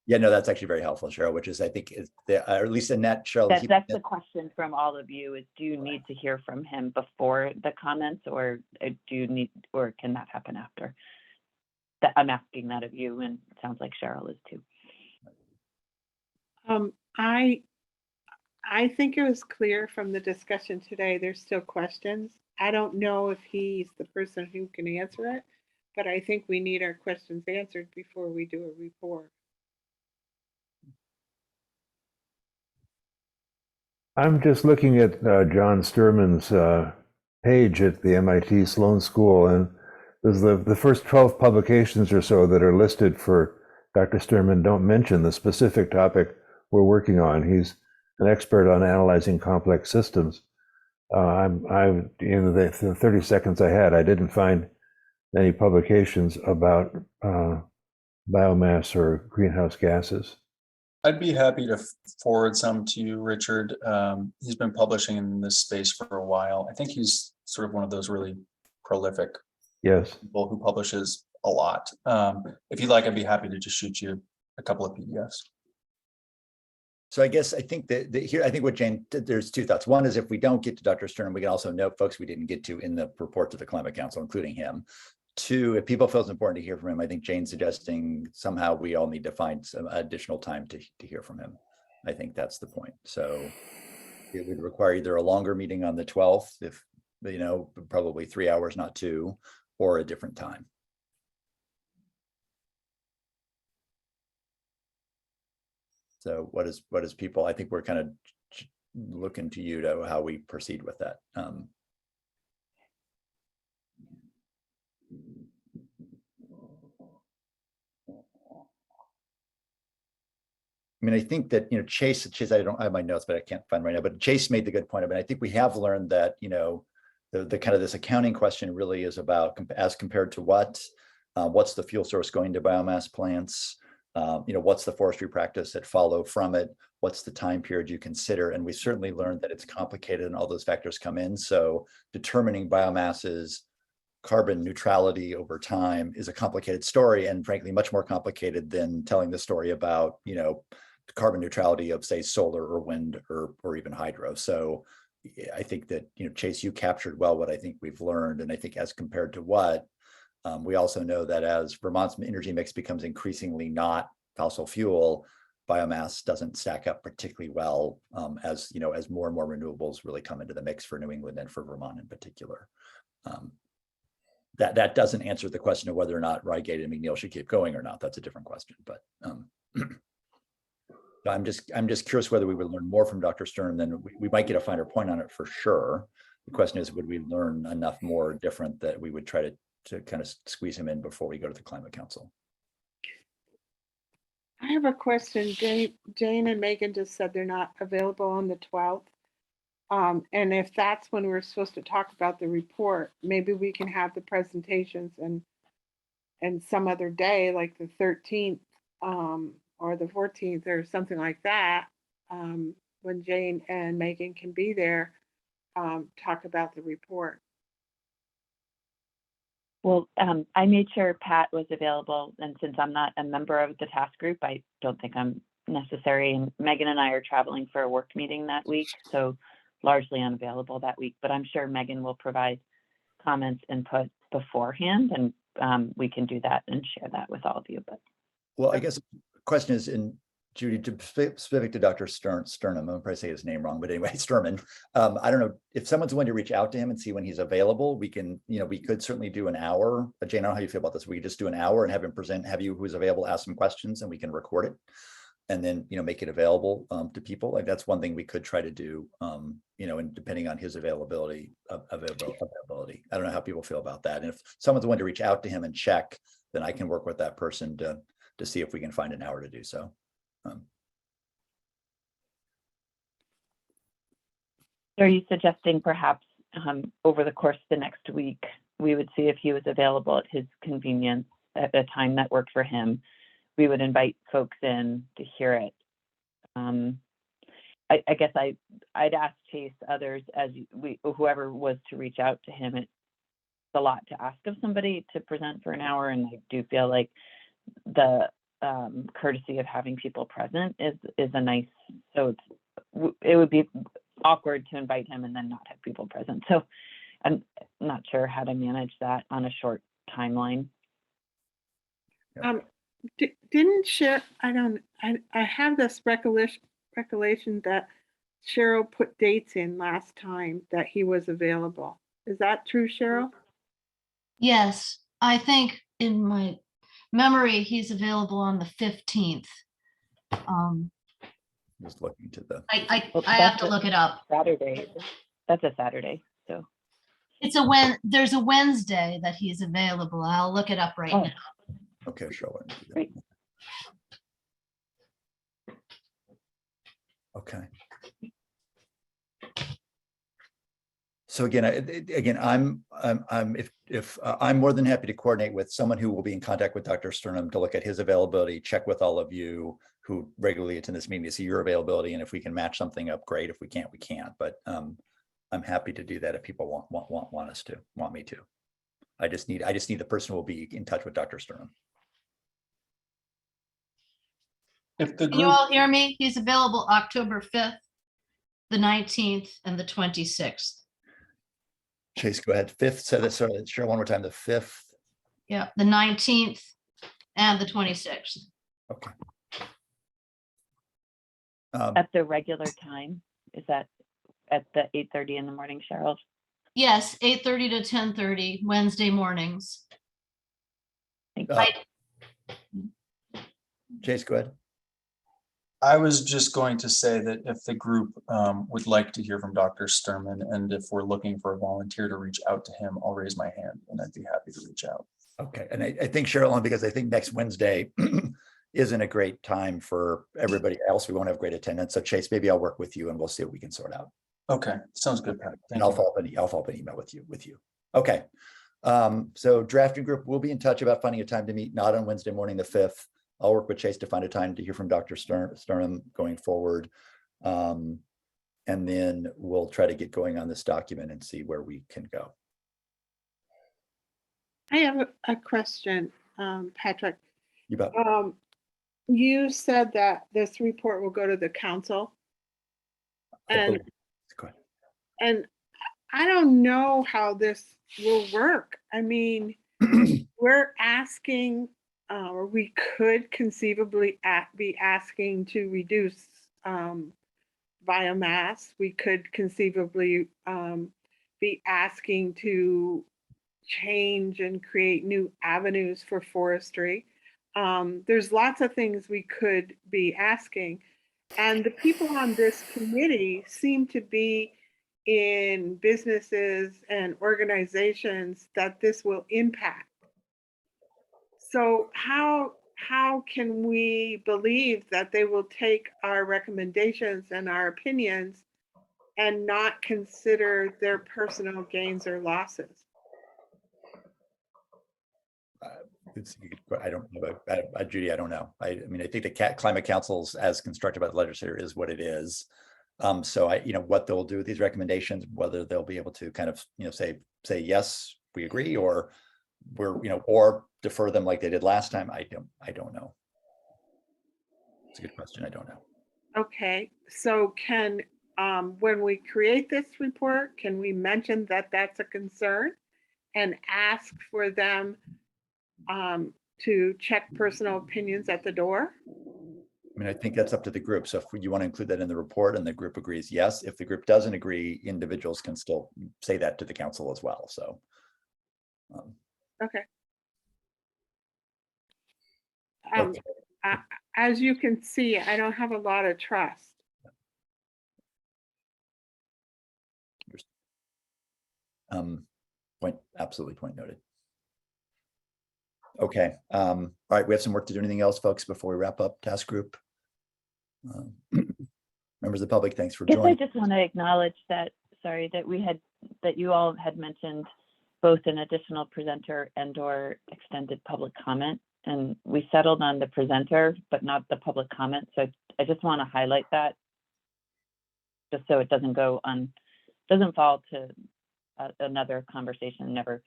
Yeah, no, that's actually very helpful, Cheryl, which is, I think, is or at least Annette, Cheryl. That's the question from all of you is, do you need to hear from him before the comments, or do you need, or can that happen after? That I'm asking that of you, and it sounds like Cheryl is too. I think it was clear from the discussion today, there's still questions. I don't know if he's the person who can answer it, but I think we need our questions answered before we do a report. I'm just looking at John Sturman's page at the MIT Sloan School, and there's the first 12 publications or so that are listed for Dr. Sturman don't mention the specific topic we're working on. He's an expert on analyzing complex systems. In the 30 seconds I had, I didn't find any publications about biomass or greenhouse gases. I'd be happy to forward some to you, Richard. He's been publishing in this space for a while. I think he's sort of one of those really prolific people who publishes a lot. If you'd like, I'd be happy to just shoot you a couple of PDFs. So I guess I think that here, I think what Jane did, there's two thoughts. One is if we don't get to Dr. Stern, we can also note folks we didn't get to in the report to the Climate Council, including him. Two, if people feel it's important to hear from him, I think Jane's suggesting somehow we all need to find some additional time to hear from him. I think that's the point. So it would require either a longer meeting on the 12th, if, you know, probably 3 hours, not 2, or a different time. So what is people, I think we're kind of looking to you to how we proceed with that. I mean, I think that, you know, Chase, I don't have my notes, but I can't find right now, but Chase made the good point of it. I think we have learned that, you know, the kind of this accounting question really is about as compared to what's the fuel source going to biomass plants? You know, what's the forestry practice that follow from it? What's the time period you consider? And we certainly learned that it's complicated and all those factors come in. So determining biomass's carbon neutrality over time is a complicated story, and frankly, much more complicated than telling the story about, you know, carbon neutrality of, say, solar or wind or even hydro. So I think that, you know, Chase, you captured well what I think we've learned. And I think as compared to what, we also know that as Vermont's energy mix becomes increasingly not fossil fuel, biomass doesn't stack up particularly well as, you know, as more and more renewables really come into the mix for New England and for Vermont in particular. That doesn't answer the question of whether or not Rygate and McNeil should keep going or not. That's a different question. But I'm just curious whether we would learn more from Dr. Stern. Then we might get a finer point on it for sure. The question is, would we learn enough more different that we would try to kind of squeeze him in before we go to the Climate Council? I have a question. Jane and Megan just said they're not available on the 12th. And if that's when we're supposed to talk about the report, maybe we can have the presentations and some other day, like the 13th or the 14th or something like that, when Jane and Megan can be there, talk about the report. Well, I made sure Pat was available, and since I'm not a member of the task group, I don't think I'm necessary. And Megan and I are traveling for a work meeting that week, so largely unavailable that week. But I'm sure Megan will provide comments, input beforehand, and we can do that and share that with all of you. But well, I guess the question is, Judy, specific to Dr. Sternum, I'm probably say his name wrong, but anyway, Sturman. I don't know if someone's willing to reach out to him and see when he's available. We can, we could certainly do an hour. Jane, I don't know how you feel about this. We could just do an hour and have him present, have you who's available ask some questions, and we can record it, and then make it available to people. Like that's one thing we could try to do. And depending on his availability. I don't know how people feel about that. And if someone's willing to reach out to him and check, then I can work with that person to see if we can find an hour to do so. Are you suggesting perhaps over the course of the next week, we would see if he was available at his convenience at a time that worked for him? We would invite folks in to hear it. I guess I'd ask Chase, others, as whoever was to reach out to him. It's a lot to ask of somebody to present for an hour, and I do feel like the courtesy of having people present is a nice. So it would be awkward to invite him and then not have people present. So I'm not sure how to manage that on a short timeline. Didn't Cheryl, I have this recollection that Cheryl put dates in last time that he was available. Is that true, Cheryl? Yes, I think in my memory, he's available on the 15th. Just looking to the. I have to look it up. Saturday. That's a Saturday. So it's there's a Wednesday that he's available. I'll look it up right now. Okay, sure. Great. Okay. So again, I'm more than happy to coordinate with someone who will be in contact with Dr. Sternum to look at his availability, check with all of you who regularly attend this meeting to see your availability, and if we can match something up, great. If we can't, we can't. But I'm happy to do that if people want me to. I just need the person who will be in touch with Dr. Sternum. If the Can you group, all hear me? He's available October 5th, the 19th, and the 26th. Chase, go ahead. 5th. Sorry, share one more time. The 5th. Yeah, the 19th and the 26th. Okay. At the regular time, is that at the 8:30 in the morning, Cheryl? Yes, 8:30 to 10:30 Wednesday mornings. Chase, go ahead. I was just going to say that if the group would like to hear from Dr. Sturman, and if we're looking for a volunteer to reach out to him, I'll raise my hand and I'd be happy to reach out. Okay, and I think Cheryl, because I think next Wednesday isn't a great time for everybody else. We won't have great attendance. So Chase, maybe I'll work with you and we'll see what we can sort out. Okay, sounds good, Pat. And I'll follow up an email with you. Okay. So drafting group, we'll be in touch about finding a time to meet, not on Wednesday morning, the 5th. I'll work with Chase to find a time to hear from Dr. Sternum going forward. And then we'll try to get going on this document and see where we can go. I have a question, Patrick. You bet. You said that this report will go to the council. And I don't know how this will work. I mean, we're asking, or we could conceivably be asking to reduce biomass. We could conceivably be asking to change and create new avenues for forestry. There's lots of things we could be asking. And the people on this committee seem to be in businesses and organizations that this will impact. So how can we believe that they will take our recommendations and our opinions and not consider their personal gains or losses? I don't know, Judy, I don't know. I mean, I think the climate councils as constructed by the legislature is what it is. So what they'll do with these recommendations, whether they'll be able to kind of, say, yes, we agree, or or defer them like they did last time. I don't know. It's a good question. I don't know. Okay, so can, when we create this report, can we mention that that's a concern and ask for them to check personal opinions at the door? mean, I think that's up to the group. So if you want to include that in the report and the group agrees, yes. If the group doesn't agree, individuals can still say that to the council as well. So. Okay. Okay. As you can see, I don't have a lot of trust. Absolutely point noted. Okay. All right. We have some work to do. Anything else, folks, before we wrap up task group? Members of the public, thanks for I joining. just want to acknowledge that, sorry, that you all had mentioned both an additional presenter and or extended public comment. And we settled on the presenter, but not the public comment. So I just want to highlight that just so it doesn't doesn't fall to another conversation never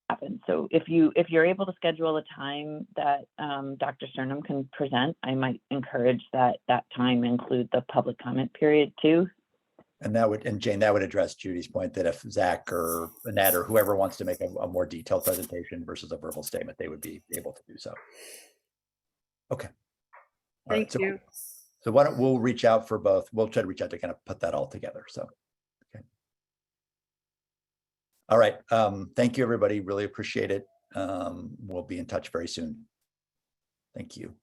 happened. So if you're able to schedule a time that Dr. Sternum can present, I might encourage that time include the public comment period too. And Jane, that would address Judy's point that if Zach or Annette or whoever wants to make a more detailed presentation versus a verbal statement, they would be able to do so. Okay. All Thank you. So why don't we'll reach out for both. We'll try to reach out to kind of put that all together. So, okay. All right. Thank you, everybody. Really appreciate it. We'll be in touch very soon. Thank you.